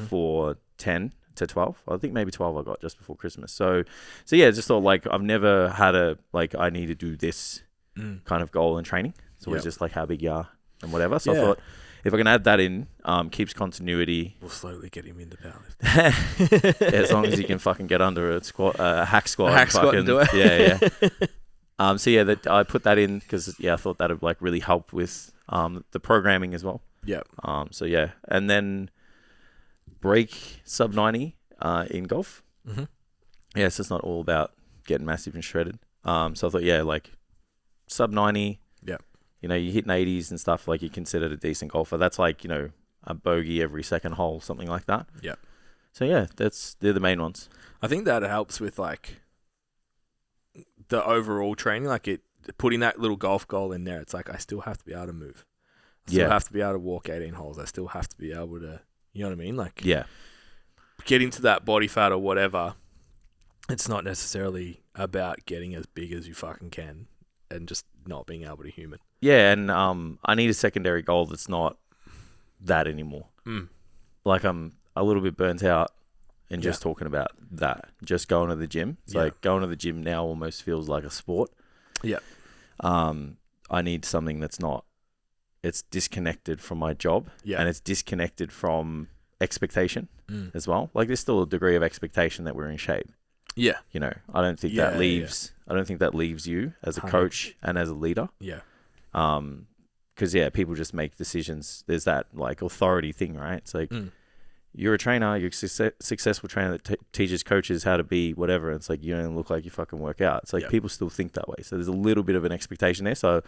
for 10 to 12. I think maybe 12 I got just before Christmas. So yeah, just thought, like, I've never had a, like, I need to do this kind of goal in training. It's always just like how big you are and whatever. So I thought, if I can add that in, keeps continuity. We'll slowly get him into powerlifting. As long as he can fucking get under a squat, a hack squat. A hack squat and do it. Yeah. So yeah, that I put that in because I thought that would, like, really help with the programming as well. Yeah. So yeah, and then break sub 90 in golf. Yeah, so it's not all about getting massive and shredded. So I thought, yeah, like sub 90. Yeah. You know, you hit 80s and stuff, like, you're considered a decent golfer. That's like, you know, a bogey every second hole, something like that. Yeah. So yeah, they're the main ones. I think that helps with, like, the overall training, like, putting that little golf goal in there. It's like, I still have to be able to move. I still have to be able to walk 18 holes. I still have to be able to, you know what I mean? Like, get into that body fat or whatever. It's not necessarily about getting as big as you fucking can and just not being able to human. Yeah, and I need a secondary goal that's not that anymore. Like, I'm a little bit burnt out and just talking about that. Just going to the gym. It's like going to the gym now almost feels like a sport. Yeah. I need something that's not, it's disconnected from my job and it's disconnected from expectation as well. Like, there's still a degree of expectation that we're in shape. Yeah. You know, I don't think that leaves, I don't think that leaves you as a coach and as a leader. Yeah. Because people just make decisions. There's that, like, authority thing, right? It's like, you're a trainer, you're a successful trainer that teaches coaches how to be whatever. It's like, you don't look like you fucking work out. It's like, people still think that way. So there's a little bit of an expectation there. So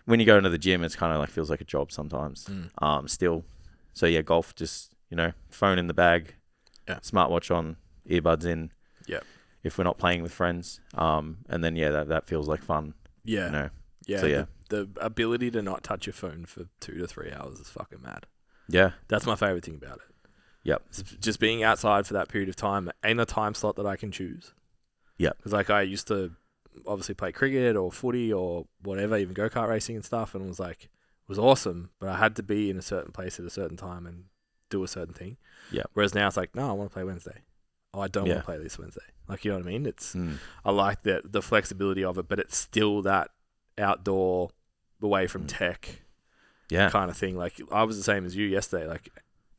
when you go into the gym, it's kind of like, feels like a job sometimes. Still. So yeah, golf, just, you know, phone in the bag, smartwatch on, earbuds in. Yeah. If we're not playing with friends. And then, that feels like fun. Yeah. You know? Yeah. So the ability to not touch your phone for 2 to 3 hours is fucking mad. Yeah. That's my favorite thing about it. Yep. It's just being outside for that period of time in a time slot that I can choose. Yeah. Because, like, I used to obviously play cricket or footy or whatever, even go-kart racing and stuff, and it was awesome, but I had to be in a certain place at a certain time and do a certain thing. Yeah. Whereas now it's like, no, I want to play Wednesday. Oh, I don't want to play this Wednesday. Like, you know what I mean? It's I like the flexibility of it, but it's still that outdoor, away from tech kind of thing. Like, I was the same as you yesterday. Like,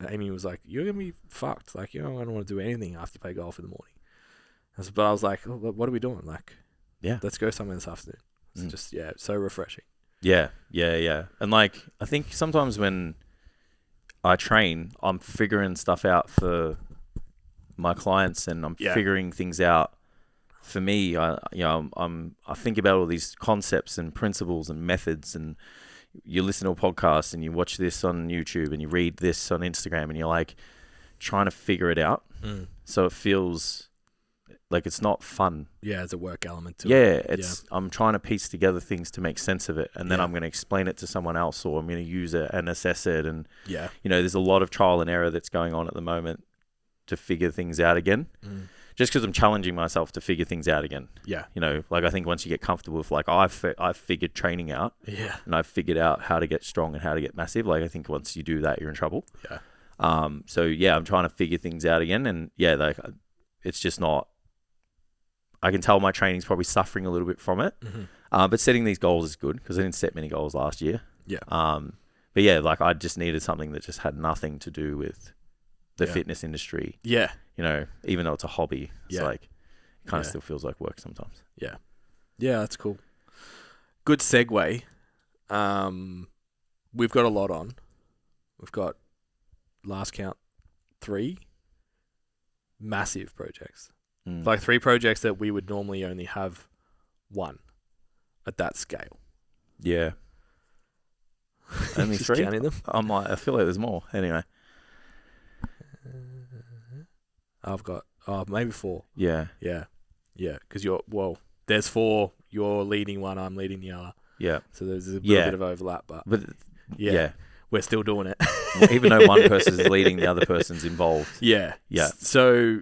Amy was like, you're going to be fucked. Like, you know, I don't want to do anything after you play golf in the morning. But I was like, oh, what are we doing? Like, let's go somewhere this afternoon. It's just, it's so refreshing. Yeah. And, like, I think sometimes when I train, I'm figuring stuff out for my clients, and I'm figuring things out for me. I think about all these concepts and principles and methods, and you listen to a podcast and you watch this on YouTube and you read this on Instagram, and you're like trying to figure it out. So it feels like it's not fun. Yeah, there's a work element to it. It's I'm trying to piece together things to make sense of it, and then I'm going to explain it to someone else, or I'm going to use it and assess it. And you know, there's a lot of trial and error that's going on at the moment to figure things out again. Just because I'm challenging myself to figure things out again. Yeah. You know, like, I think once you get comfortable with, like, I've figured training out. Yeah. And I've figured out how to get strong and how to get massive. Like, I think once you do that, you're in trouble. Yeah. So yeah, I'm trying to figure things out again, and like, it's just not. I can tell my training's probably suffering a little bit from it. But setting these goals is good, because I didn't set many goals last year. Yeah. But yeah, like, I just needed something that just had nothing to do with the fitness industry. Yeah. You know, even though it's a hobby, it's like, it kind of still feels like work sometimes. Yeah. Yeah, that's cool. Good segue. We've got a lot on. We've got, last count, 3 massive projects. Like 3 projects that we would normally only have 1 at that scale. Yeah. Only Just 3? counting them. I feel like there's more. Anyway. I've got maybe 4. Yeah. Yeah. Because there's 4. You're leading one. I'm leading the other. Yeah. So there's a little bit of overlap, but yeah, we're still doing it. Even though one person's leading, the other person's involved. Yeah. Yeah. So,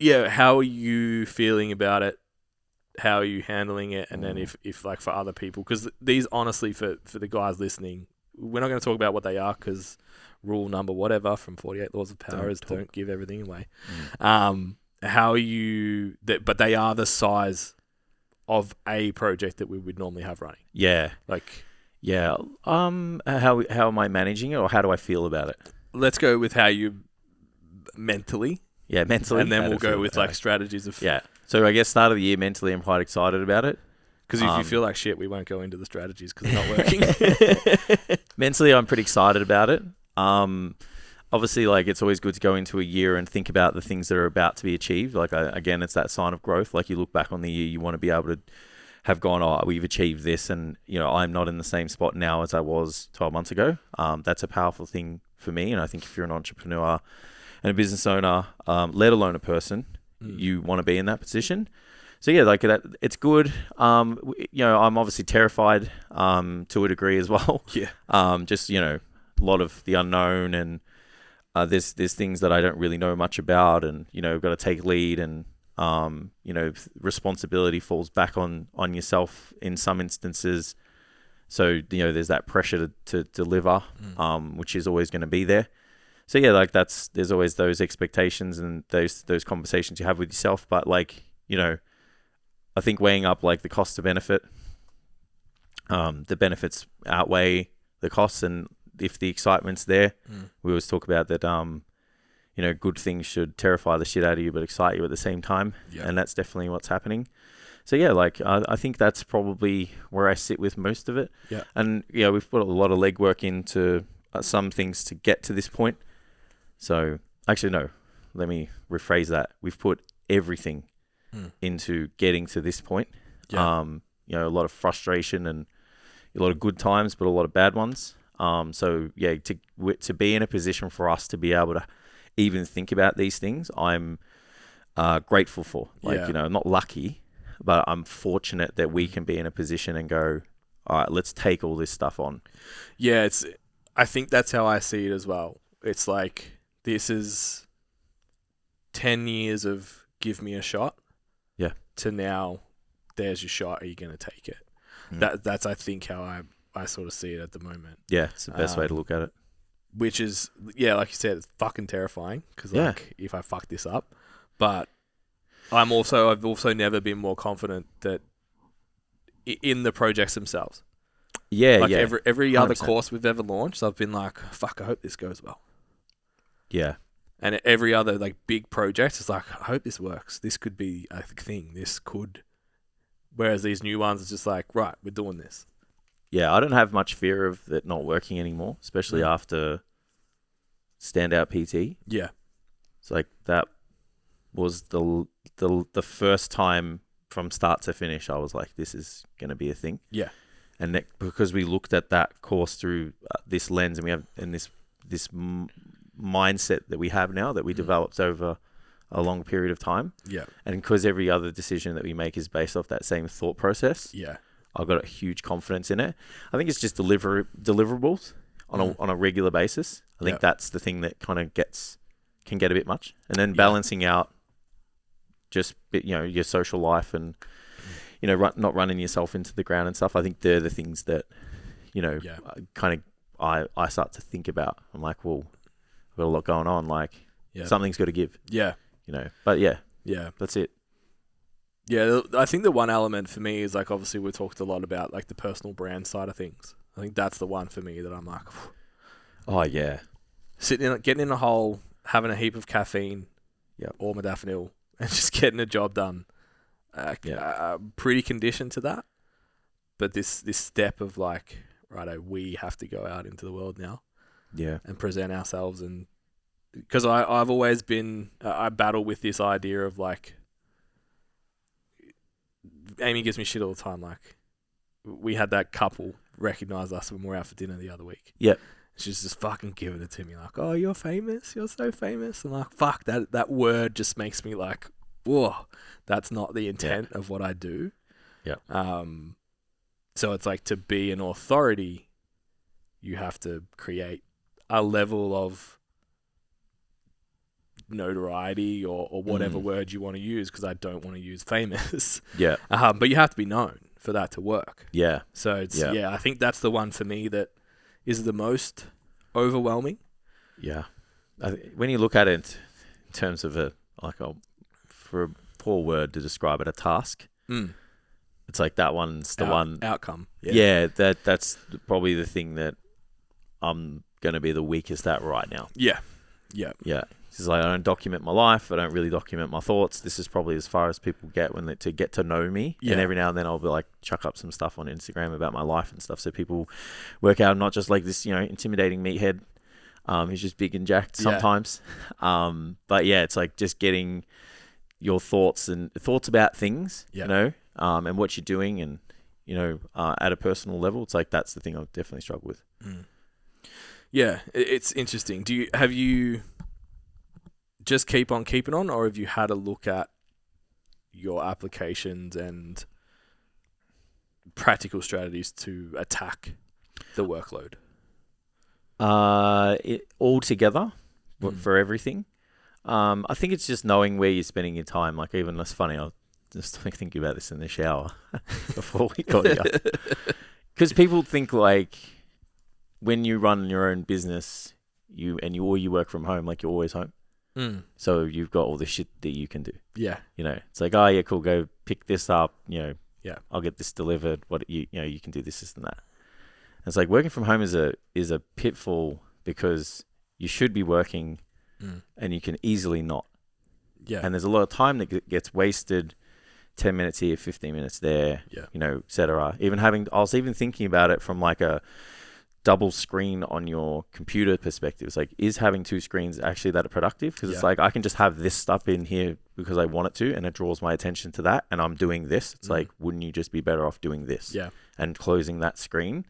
how are you feeling about it? How are you handling it? And then if like for other people, because these honestly for the guys listening, we're not going to talk about what they are because rule number whatever from 48 Laws of Power is don't give everything away. How are you? But they are the size of a project that we would normally have running. Yeah. Like. Yeah. How am I managing it, or how do I feel about it? Let's go with how you mentally. Yeah, mentally. And then we'll go with like strategies of. Yeah. So I guess start of the year mentally, I'm quite excited about it. Because if you feel like shit, we won't go into the strategies because they're not working. Mentally, I'm pretty excited about it. Obviously, like it's always good to go into a year and think about the things that are about to be achieved. Like again, it's that sign of growth. Like you look back on the year, you want to be able to have gone, oh, we've achieved this, and I'm not in the same spot now as I was 12 months ago. That's a powerful thing for me, and I think if you're an entrepreneur and a business owner, let alone a person, you want to be in that position. So yeah, like that, it's good. I'm obviously terrified to a degree as well. Yeah. Just a lot of the unknown, and there's things that I don't really know much about, and we've got to take lead, and responsibility falls back on yourself in some instances. So, there's that pressure to deliver, which is always going to be there. So yeah, like there's always those expectations and those conversations you have with yourself. But like, I think weighing up like the cost to benefit, the benefits outweigh the costs. And if the excitement's there, we always talk about that, good things should terrify the shit out of you, but excite you at the same time. Yeah. And that's definitely what's happening. So yeah, like I think that's probably where I sit with most of it. Yeah. And we've put a lot of legwork into some things to get to this point. So actually, no, let me rephrase that. We've put everything into getting to this point. Yeah. A lot of frustration and a lot of good times, but a lot of bad ones. So yeah, to be in a position for us to be able to even think about these things, I'm grateful for. Like, not lucky, but I'm fortunate that we can be in a position and go, all right, let's take all this stuff on. Yeah, I think that's how I see it as well. It's like, this is 10 years of give me a shot. Yeah. To now, there's your shot. Are you going to take it? That's, I think, how I sort of see it at the moment. Yeah, it's the best way to look at it. Which is, yeah, like you said, it's fucking terrifying because, if I fuck this up. But I've also never been more confident that in the projects themselves. Yeah, like yeah. Every 100%. other course we've ever launched, I've been like, fuck, I hope this goes well. Yeah. And every other like big project is like, I hope this works. This could be a thing. This could. Whereas these new ones, it's just like, right, we're doing this. Yeah, I don't have much fear of it not working anymore, especially after Standout PT. Yeah. It's like that was the first time from start to finish I was like, this is going to be a thing. Yeah. And that, because we looked at that course through this lens, and we have this mindset that we have now that we developed over a long period of time. Yeah. And because every other decision that we make is based off that same thought process. Yeah. I've got a huge confidence in it. I think it's just deliverables on a regular basis. I think that's the thing that kind of can get a bit much. And then balancing out just your social life and not running yourself into the ground and stuff. I think they're the things that kind of I start to think about. I'm like, well, I've got a lot going on. Like something's got to give. Yeah. But yeah, that's it. Yeah, I think the one element for me is like, obviously we talked a lot about like the personal brand side of things. I think that's the one for me that I'm like, oh yeah, getting in a hole, having a heap of caffeine, or modafinil, and just getting a job done. I'm pretty conditioned to that, but this step of like, righto, we have to go out into the world now, and present ourselves, and because I've always been I battle with this idea of like. Amy gives me shit all the time. Like, we had that couple recognised us when we were out for dinner the other week. Yep. She's just fucking giving it to me like, oh, you're famous. You're so famous. I'm like, fuck, that word just makes me like, whoa, that's not the intent of what I do. Yeah. So it's like, to be an authority, you have to create a level of notoriety or whatever word you want to use, because I don't want to use famous. Yeah. But you have to be known for that to work. Yeah. So it's I think that's the one for me that is the most overwhelming. Yeah. When you look at it in terms of for a poor word to describe it, a task. It's like that one's the one outcome. Yeah, that's probably the thing that I'm going to be the weakest at right now. Yeah. It's like I don't document my life. I don't really document my thoughts. This is probably as far as people get to get to know me. Yeah. And every now and then I'll be like chuck up some stuff on Instagram about my life and stuff, so people work out I'm not just like this, intimidating meathead. He's just big and jacked sometimes. But yeah, it's like just getting your thoughts about things, and what you're doing, and at a personal level. It's like that's the thing I've definitely struggled with. Yeah, it's interesting. Have you just keep on keeping on, or have you had a look at your applications and practical strategies to attack the workload? All together for everything. I think it's just knowing where you're spending your time. Like, even that's funny. I was just thinking about this in the shower before we got here. Because people think like when you run your own business, you work from home, like you're always home. So you've got all the shit that you can do. Yeah. It's like, oh yeah, cool. Go pick this up. I'll get this delivered. What you can do this and that. And it's like working from home is a pitfall, because you should be working and you can easily not. Yeah. And there's a lot of time that gets wasted. 10 minutes here, 15 minutes there. Yeah. Et cetera. I was even thinking about it from like a double screen on your computer perspective. It's like, is having two screens actually that productive? Because it's like, I can just have this stuff in here because I want it to, and it draws my attention to that, and I'm doing this. It's like, wouldn't you just be better off doing this? Yeah. And closing that screen.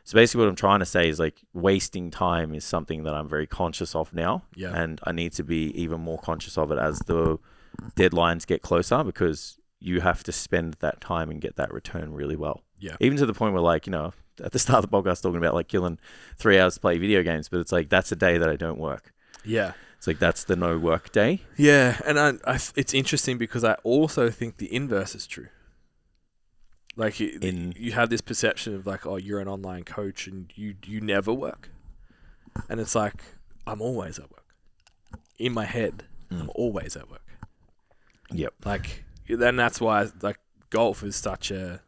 So basically what I'm trying to say is like, wasting time is something that I'm very conscious of now. Yeah. And I need to be even more conscious of it as the deadlines get closer, because you have to spend that time and get that return really well. Yeah. Even to the point where like, at the start of the podcast talking about like killing 3 hours to play video games, but it's like, that's a day that I don't work. Yeah. It's like, that's the no work day. Yeah. And it's interesting because I also think the inverse is true. Like you have this perception of like, oh, you're an online coach and you never work. And it's like, I'm always at work. In my head, I'm always at work. Yep. Like, then that's why like golf is such a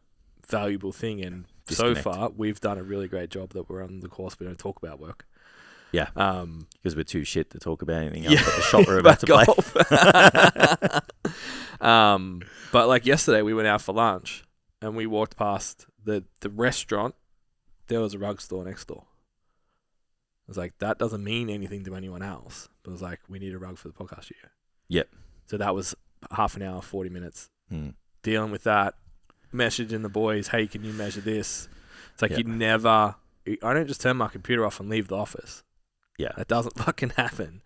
valuable thing, and so far we've done a really great job that we're on the course. We don't talk about work. Yeah. Because we're too shit to talk about anything else but the shot we're about to play. But like yesterday we went out for lunch and we walked past the restaurant. There was a rug store next door. I was like, that doesn't mean anything to anyone else. But I was like, we need a rug for the podcast studio. Yep. So that was half an hour, 40 minutes dealing with that. Messaging the boys, hey, can you measure this? It's like I don't just turn my computer off and leave the office. Yeah. That doesn't fucking happen.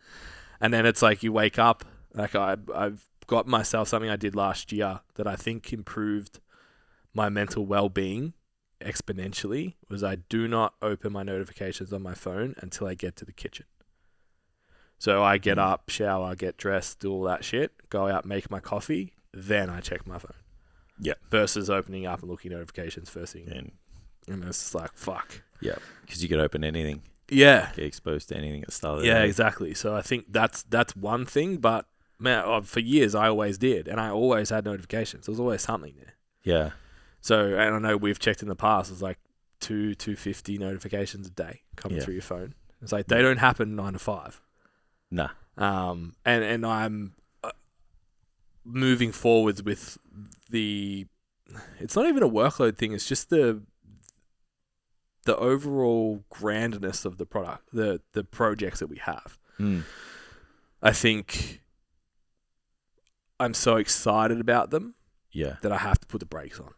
And then it's like you wake up, like I've got myself something I did last year that I think improved my mental well-being exponentially, was I do not open my notifications on my phone until I get to the kitchen. So I get up, shower, get dressed, do all that shit, go out, make my coffee, then I check my phone. Yeah. Versus opening up and looking at notifications first thing. And it's just like, fuck. Yeah. Because you could open anything. Yeah. Get exposed to anything at the start of the day. Yeah, exactly. So I think that's one thing. But man, for years I always did. And I always had notifications. There was always something there. Yeah. So, and I know we've checked in the past, it's like 250 notifications a day coming through your phone. It's like, they don't happen 9 to 5. Nah. And I'm moving forwards with it's not even a workload thing. It's just the overall grandness of the product, the projects that we have. I think I'm so excited about them that I have to put the brakes on.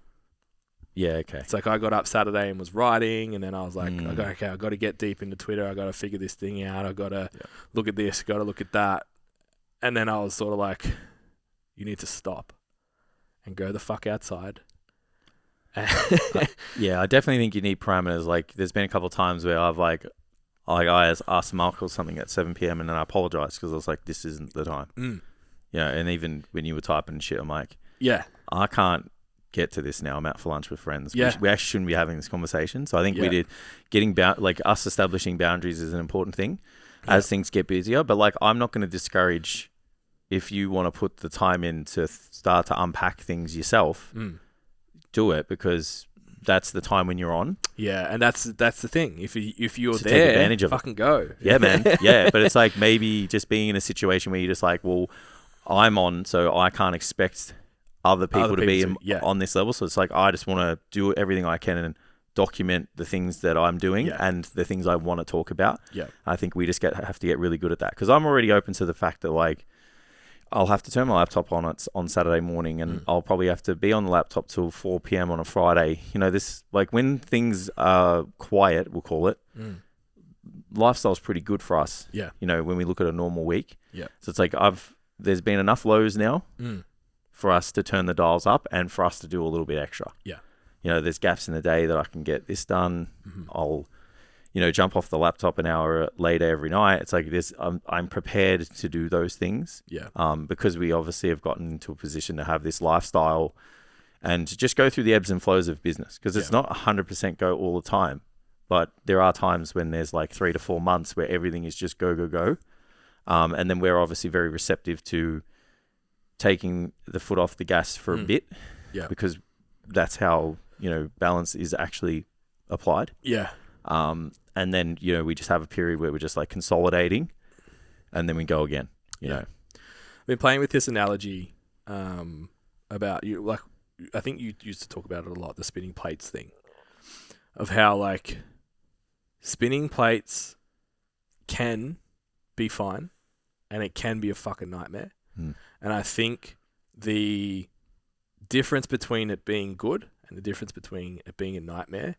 Yeah, okay. It's like I got up Saturday and was writing, and then I was like, okay, I got to get deep into Twitter. I got to figure this thing out. I got to look at this, got to look at that. And then I was sort of like, you need to stop and go the fuck outside. Yeah, I definitely think you need parameters. Like, there's been a couple of times where I asked Michael something at 7 p.m. and then I apologized because I was like, this isn't the time. Yeah, and even when you were typing shit, I'm like, I can't get to this now. I'm out for lunch with friends. We actually shouldn't be having this conversation. So I think us establishing boundaries is an important thing as things get busier. But like, I'm not going to discourage if you want to put the time in to start to unpack things yourself. Do it, because that's the time when you're on. Yeah, and that's the thing. If you're to there, take advantage of fucking go. Yeah, man. Yeah, but it's like maybe just being in a situation where you're just like, well, I'm on, so I can't expect other people to be on this level. So it's like, I just want to do everything I can and document the things that I'm doing and the things I want to talk about. Yeah, I think we just have to get really good at that, because I'm already open to the fact that like, I'll have to turn my laptop on Saturday morning, and I'll probably have to be on the laptop till 4 p.m. on a Friday. You know, this, like, when things are quiet, we'll call it, lifestyle's pretty good for us. Yeah. You know, when we look at a normal week. Yeah. So it's like, there's been enough lows now for us to turn the dials up and for us to do a little bit extra. Yeah. You know, there's gaps in the day that I can get this done. I'll, jump off the laptop an hour later every night. It's like this. I'm prepared to do those things. Yeah. Because we obviously have gotten into a position to have this lifestyle and to just go through the ebbs and flows of business. Because it's not 100% go all the time, but there are times when there's like 3 to 4 months where everything is just go, go, go. And then we're obviously very receptive to taking the foot off the gas for a bit. Yeah. Because that's how, balance is actually applied. Yeah. And then, we just have a period where we're just like consolidating, and then we go again, you know. I've been playing with this analogy about you. Like, I think you used to talk about it a lot, the spinning plates thing, of how like spinning plates can be fine and it can be a fucking nightmare. And I think the difference between it being good and the difference between it being a nightmare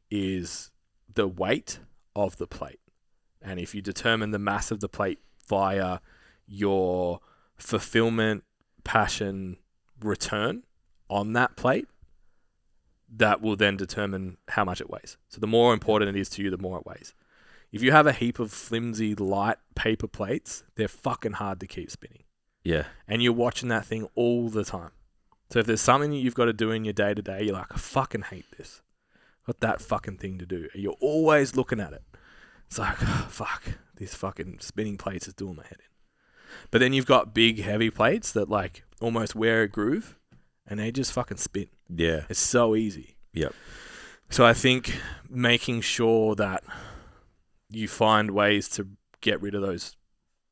is the weight of the plate. And if you determine the mass of the plate via your fulfillment, passion, return on that plate, that will then determine how much it weighs. So the more important it is to you, the more it weighs. If you have a heap of flimsy, light paper plates, they're fucking hard to keep spinning. Yeah. And you're watching that thing all the time. So if there's something you've got to do in your day-to-day, you're like, I fucking hate this. Got that fucking thing to do. And you're always looking at it. It's like, oh, fuck, this fucking spinning plates is doing my head in. But then you've got big, heavy plates that like almost wear a groove and they just fucking spin. Yeah. It's so easy. Yep. So I think making sure that you find ways to get rid of those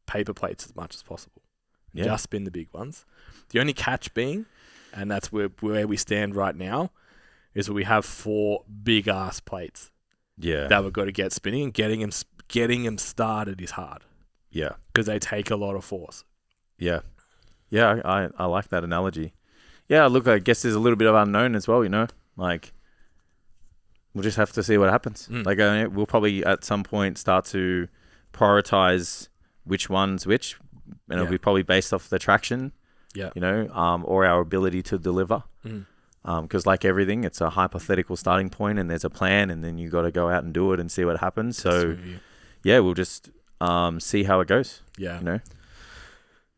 paper plates as much as possible. Yeah. Just spin the big ones. The only catch being, and that's where we stand right now, is that we have 4 big ass plates. Yeah. That we've got to get spinning, and getting them started is hard. Yeah. Because they take a lot of force. Yeah. Yeah, I like that analogy. Yeah, look, I guess there's a little bit of unknown as well, like we'll just have to see what happens. Like we'll probably at some point start to prioritize which one's which, and it'll be probably based off the traction, or our ability to deliver. Because like everything, it's a hypothetical starting point and there's a plan, and then you got to go out and do it and see what happens. So we'll just see how it goes. Yeah.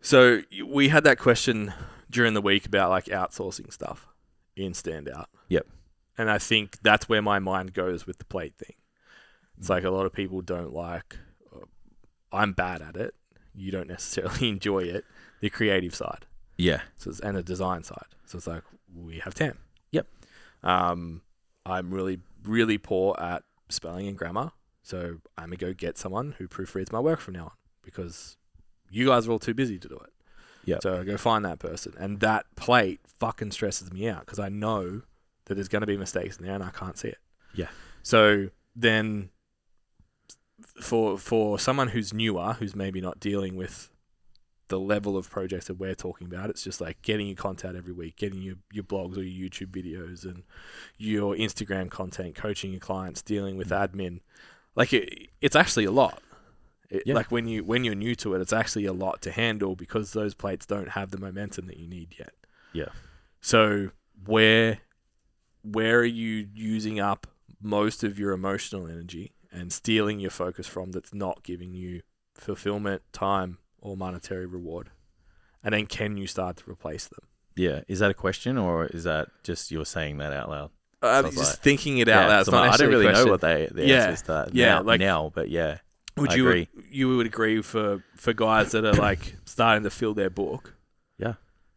So we had that question during the week about like outsourcing stuff in Standout. Yep. And I think that's where my mind goes with the plate thing. It's like a lot of people don't like, I'm bad at it. You don't necessarily enjoy it. The creative side. Yeah. And the design side. So it's like, we have Tam. Yep. I'm really, really poor at spelling and grammar. So I'm going to go get someone who proofreads my work from now on, because you guys are all too busy to do it. Yeah. So I go find that person. And that plate fucking stresses me out because I know that there's going to be mistakes in there and I can't see it. Yeah. So then for someone who's newer, who's maybe not dealing with the level of projects that we're talking about. It's just like getting your content every week, getting your blogs or your YouTube videos and your Instagram content, coaching your clients, dealing with admin. Like it's actually a lot. Like when you're new to it, it's actually a lot to handle because those plates don't have the momentum that you need yet. Yeah. So where are you using up most of your emotional energy and stealing your focus from that's not giving you fulfillment, time, or monetary reward? And then can you start to replace them? Yeah. Is that a question or is that just you're saying that out loud? Just thinking it out loud. So I don't really know what the answer is to that now, but Would you would agree for guys that are like starting to fill their book? Yeah.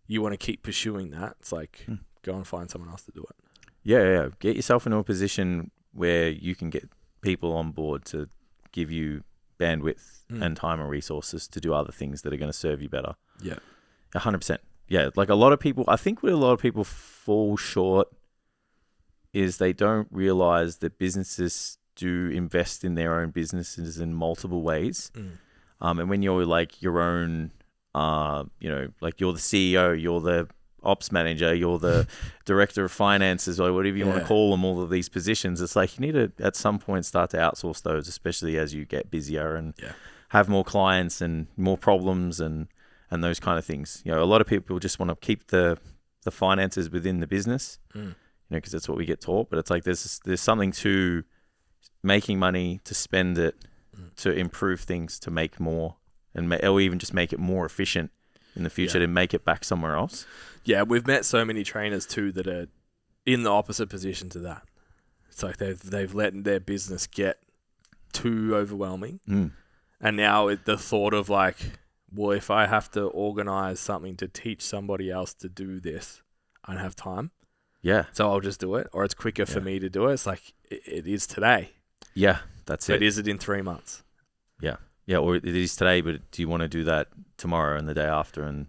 You want to keep pursuing that. It's like go and find someone else to do it. Yeah. Get yourself into a position where you can get people on board to give you bandwidth and time and resources to do other things that are going to serve you better. Yeah. 100%. Yeah. Like a lot of people, I think where a lot of people fall short is they don't realize that businesses do invest in their own businesses in multiple ways. And when you're like your own, like you're the CEO, you're the ops manager, you're the director of finances or whatever you want to call them, all of these positions, it's like you need to at some point start to outsource those, especially as you get busier and have more clients and more problems and those kind of things. A lot of people just want to keep the finances within the business, because that's what we get taught. But it's like there's something to making money, to spend it, to improve things, to make more, or even just make it more efficient in the future to make it back somewhere else. Yeah, we've met so many trainers too that are in the opposite position to that. It's like they've let their business get too overwhelming, and now the thought of like, well, if I have to organize something to teach somebody else to do this, I don't have time. Yeah. So I'll just do it, or it's quicker for me to do it. It's like it is today. Yeah, that's it. But is it in 3 months? Yeah. Yeah, or it is today, but do you want to do that tomorrow and the day after and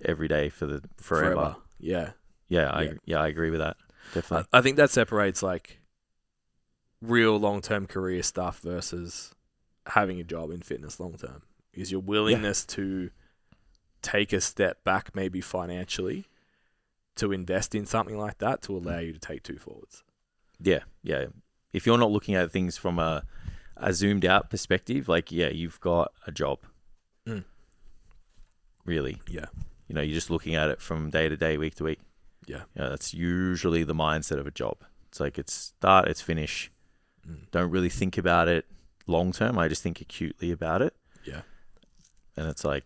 every day for forever? Yeah. I agree with that. Definitely. I think that separates like real long-term career stuff versus having a job in fitness long-term. Is your willingness to take a step back, maybe financially, to invest in something like that to allow you to take 2 forwards. Yeah. If you're not looking at things from a zoomed out perspective, like, you've got a job. Really. Yeah. You're just looking at it from day to day, week to week. Yeah. That's usually the mindset of a job. It's like it's start, it's finish. Don't really think about it long term. I just think acutely about it. Yeah. And it's like,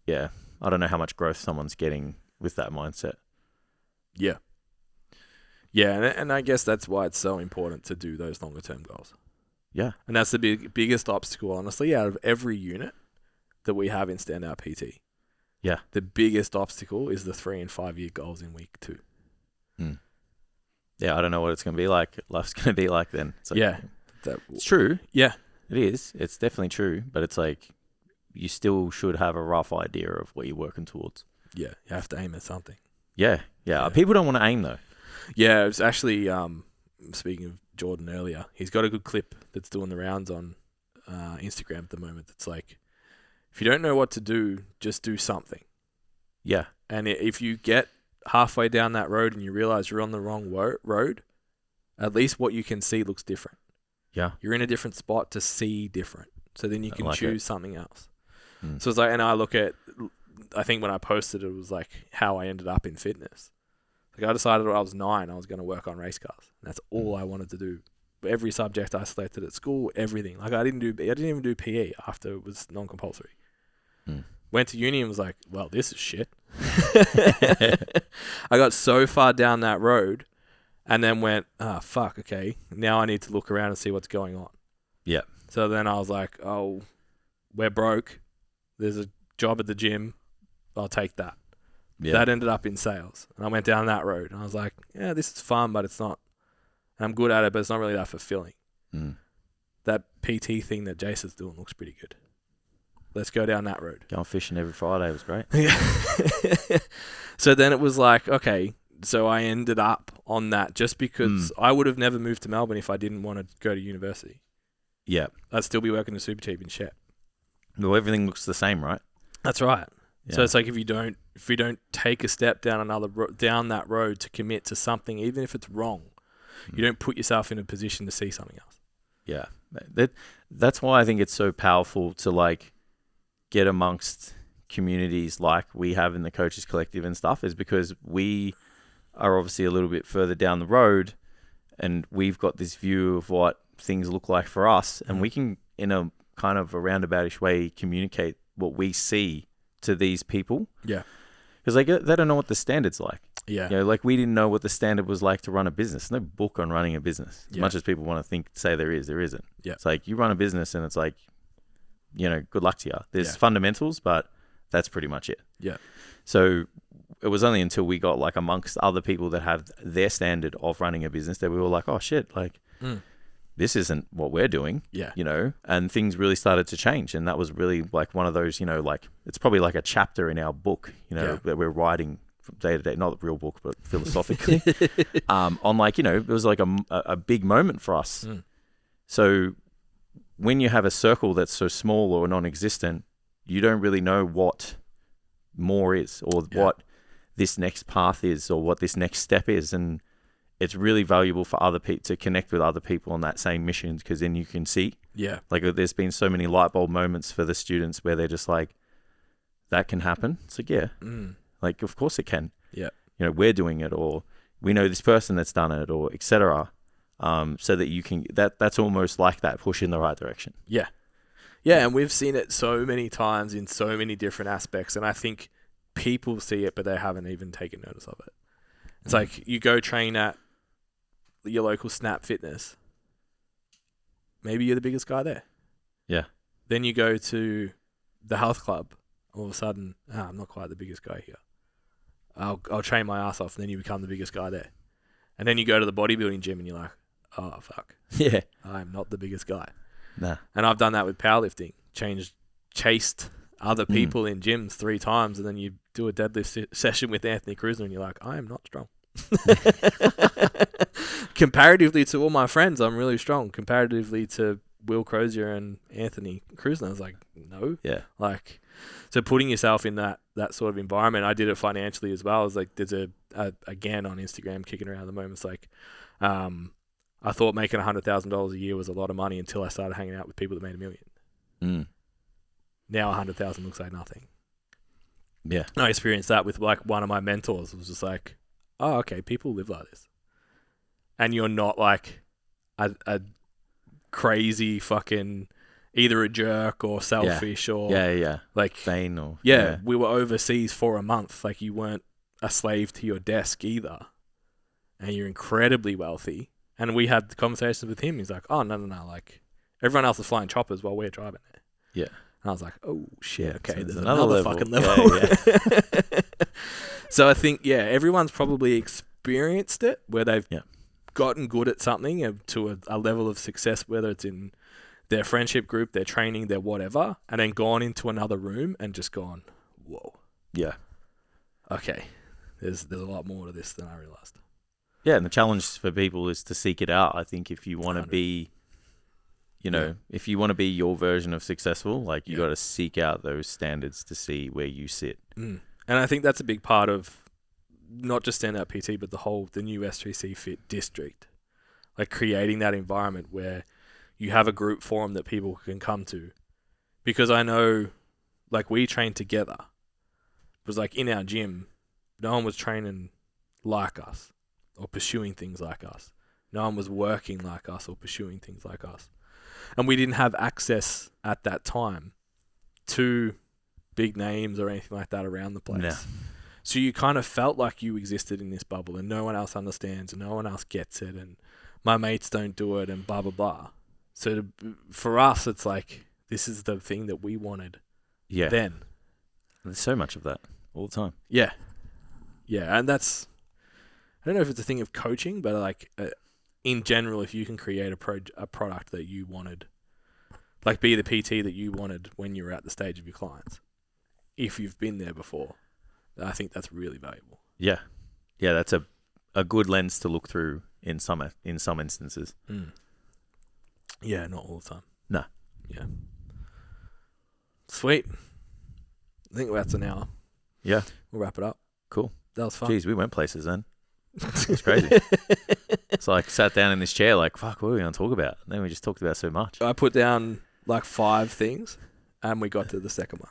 I don't know how much growth someone's getting with that mindset. Yeah. Yeah, and I guess that's why it's so important to do those longer term goals. Yeah. And that's the biggest obstacle, honestly, out of every unit that we have in Standout PT. Yeah. The biggest obstacle is the 3 and 5 year goals in week 2. Yeah, I don't know what it's going to be like. Life's going to be like then. It's like, it's true. Yeah. It is. It's definitely true. But it's like you still should have a rough idea of what you're working towards. Yeah. You have to aim at something. Yeah. People don't want to aim though. Yeah, it's actually, speaking of Jordan earlier, he's got a good clip that's doing the rounds on Instagram at the moment. It's like, if you don't know what to do, just do something. Yeah. And if you get halfway down that road and you realize you're on the wrong road, at least what you can see looks different. Yeah. You're in a different spot to see different. So then you can choose something else. So it's like, and I think when I posted it was like how I ended up in fitness. Like I decided when I was 9, I was going to work on race cars. And that's all I wanted to do. Every subject I selected at school, everything. Like I didn't even do PE after it was non-compulsory. Went to uni and was like, well, this is shit. I got so far down that road and then went, fuck, okay. Now I need to look around and see what's going on. Yeah. So then I was like, oh, we're broke. There's a job at the gym. I'll take that. Yeah. That ended up in sales. And I went down that road. And I was like, yeah, this is fun, but it's not. I'm good at it, but it's not really that fulfilling. That PT thing that Jason's doing looks pretty good. Let's go down that road. Going fishing every Friday was great. Yeah. So then it was like, okay, so I ended up on that just because I would have never moved to Melbourne if I didn't want to go to university. Yeah. I'd still be working a super cheap in Shep. Well, everything looks the same, right? That's right. Yeah. So it's like if you don't take a step down down that road to commit to something, even if it's wrong, you don't put yourself in a position to see something else. Yeah. That's why I think it's so powerful to like get amongst communities like we have in the Coaches Collective and stuff, is because we are obviously a little bit further down the road and we've got this view of what things look like for us, and we can, in a kind of a roundaboutish way, communicate what we see to these people. Yeah. Because like they don't know what the standard's like. Yeah. You know, like we didn't know what the standard was like to run a business. There's no book on running a business. As much as people want to say there isn't. Yeah. It's like you run a business and it's like, you know, good luck to you. There's fundamentals, but that's pretty much it. Yeah. So it was only until we got like amongst other people that have their standard of running a business that we were like, oh shit, like this isn't what we're doing. Yeah. You know, and things really started to change. And that was really like one of those, you know, like it's probably like a chapter in our book, you know, that we're writing from day to day, not a real book, but philosophically, on like, you know, it was like a big moment for us. So when you have a circle that's so small or non-existent, you don't really know what more is, or what this next path is, or what this next step is. And it's really valuable for other people to connect with other people on that same mission, because then you can see. Yeah. Like there's been so many light bulb moments for the students where they're just like, that can happen. It's like, yeah, like, of course it can. Yeah. You know, we're doing it, or we know this person that's done it, or etc. So that you can, that's almost like that push in the right direction. Yeah. Yeah. And we've seen it so many times in so many different aspects. And I think people see it, but they haven't even taken notice of it. It's like you go train at your local Snap Fitness. Maybe you're the biggest guy there. Yeah. Then you go to the health club. All of a sudden, I'm not quite the biggest guy here. I'll train my ass off, and then you become the biggest guy there. And then you go to the bodybuilding gym, and you're like, oh, fuck. Yeah. I'm not the biggest guy. Nah. And I've done that with powerlifting. Chased other people in gyms 3 times, and then you do a deadlift session with Anthony Krusner, and you're like, I am not strong. Comparatively to all my friends, I'm really strong. Comparatively to Will Crozier and Anthony Krusner, I was like, no. Yeah. Like, so putting yourself in that sort of environment, I did it financially as well. It's like, there's again on Instagram kicking around at the moment. It's like, I thought making $100,000 a year was a lot of money until I started hanging out with people that made $1 million. Now 100,000 looks like nothing. Yeah. I experienced that with like one of my mentors. It was just like, oh, okay, people live like this. And you're not like a crazy fucking either a jerk or selfish or like vain or we were overseas for a month. Like you weren't a slave to your desk either. And you're incredibly wealthy. And we had the conversations with him. He's like, oh, no. Like everyone else is flying choppers while we're driving there. Yeah. And I was like, oh, shit, okay, there's another fucking level. Yeah. So I think, everyone's probably experienced it where they've gotten good at something to a level of success, whether it's in their friendship group, their training, their whatever, and then gone into another room and just gone, whoa. Yeah. Okay, there's a lot more to this than I realized. Yeah, and the challenge for people is to seek it out. I think if you want to be... You know, if you want to be your version of successful, like you got to seek out those standards to see where you sit. And I think that's a big part of not just Standout PT, but the new STCfit district. Like creating that environment where you have a group forum that people can come to. Because I know, like we trained together. It was like in our gym, no one was training like us or pursuing things like us. No one was working like us or pursuing things like us. And we didn't have access at that time to big names or anything like that around the place. No. So you kind of felt like you existed in this bubble and no one else understands and no one else gets it and my mates don't do it and blah, blah, blah. So for us, it's like, this is the thing that we wanted then. There's so much of that all the time. Yeah. Yeah, and that's... I don't know if it's a thing of coaching, but like... in general, if you can create a product that you wanted, like be the PT that you wanted when you were at the stage of your clients, if you've been there before, I think that's really valuable. Yeah. Yeah, that's a good lens to look through in some instances. Yeah, not all the time. No. Yeah. Sweet. I think that's an hour. Yeah. We'll wrap it up. Cool. That was fun. Jeez, we went places then. It was crazy. It's like sat down in this chair like, fuck, what are we going to talk about? And then we just talked about so much. I put down like 5 things and we got to the second one.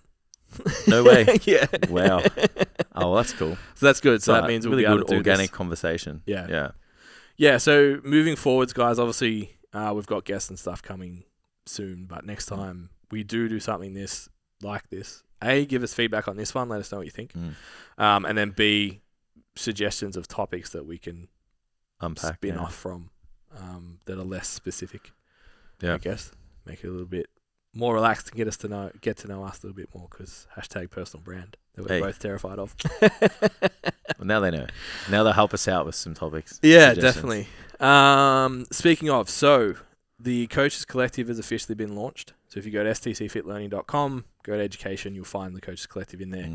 No way. Yeah. Wow. Oh, well, that's cool. So that's good. So that means we'll really be able good to do organic this. conversation. Yeah. Yeah. Yeah. So moving forwards, guys, obviously we've got guests and stuff coming soon, but next time we do something like this, A, give us feedback on this one. Let us know what you think. And then B, suggestions of topics that we can unpack, spin off from that are less specific. Yeah. I guess make it a little bit more relaxed and get to know us a little bit more, because #personal brand that we're both terrified of. Well, now they know. Now they'll help us out with some topics. Yeah, definitely. Speaking of, so the Coaches Collective has officially been launched. So if you go to STCfitlearning.com, go to education, you'll find the Coaches Collective in there.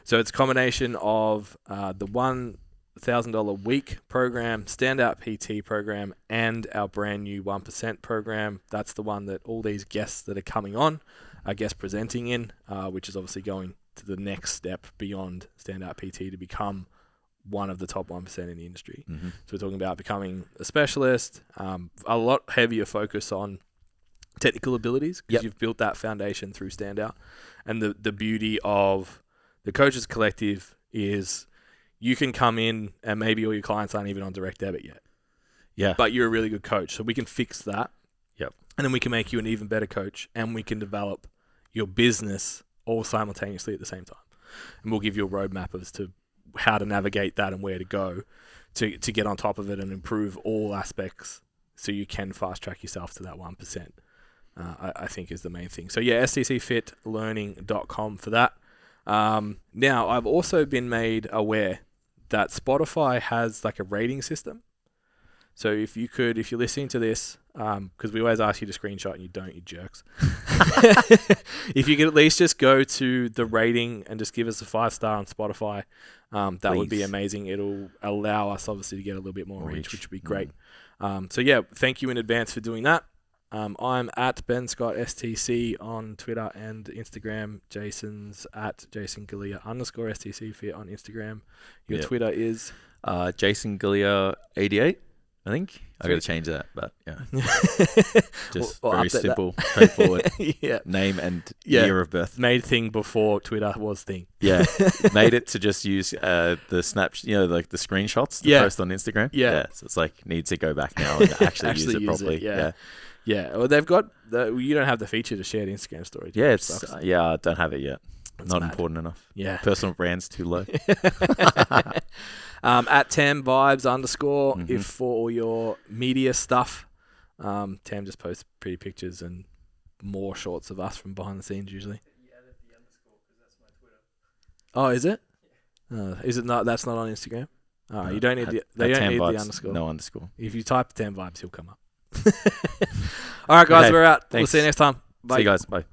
So it's a combination of the $1,000 week program, Standout PT program, and our brand new 1% program. That's the one that all these guests that are coming on are guest presenting in, which is obviously going to the next step beyond Standout PT to become one of the top 1% in the industry. So we're talking about becoming a specialist, a lot heavier focus on technical abilities, because you've built that foundation through Standout. And the beauty of the Coaches Collective is you can come in and maybe all your clients aren't even on direct debit yet. Yeah. But you're a really good coach. So we can fix that. Yep. And then we can make you an even better coach, and we can develop your business all simultaneously at the same time. And we'll give you a roadmap as to how to navigate that and where to go to get on top of it and improve all aspects so you can fast track yourself to that 1%. I think is the main thing. So yeah, STCfitlearning.com for that. Now, I've also been made aware that Spotify has like a rating system. So if you're listening to this, because we always ask you to screenshot and you don't, you jerks. If you could at least just go to the rating and just give us a 5-star on Spotify, that would be amazing. It'll allow us obviously to get a little bit more reach, which would be great. So yeah, thank you in advance for doing that. I'm at Ben Scott STC on Twitter and Instagram. Jason's at JasonGalia_STCfit on Instagram. Your Twitter is Jason Galia 88. I think I got to change that, but yeah, just very simple, straightforward. Name and year of birth. Made thing before Twitter was thing. Yeah, made it to just use the snaps, like the screenshots to post on Instagram. Yeah, so it's like needs to go back now and actually use it properly. Yeah. Well, they've got you don't have the feature to share the Instagram story. Yeah, I don't have it yet. It's not important enough. Yeah, personal brand's too low. At Tam Vibes _ if for all your media stuff. Tam just posts pretty pictures and more shorts of us from behind the scenes usually. You added the _ because that's my Twitter. Oh, is it? Is it not? That's not on Instagram. No, you don't need they don't need vibes, the _ No _ If you type Tam Vibes, he'll come up. All right, guys, we're out. Thanks. We'll see you next time. Bye. See you guys. Bye.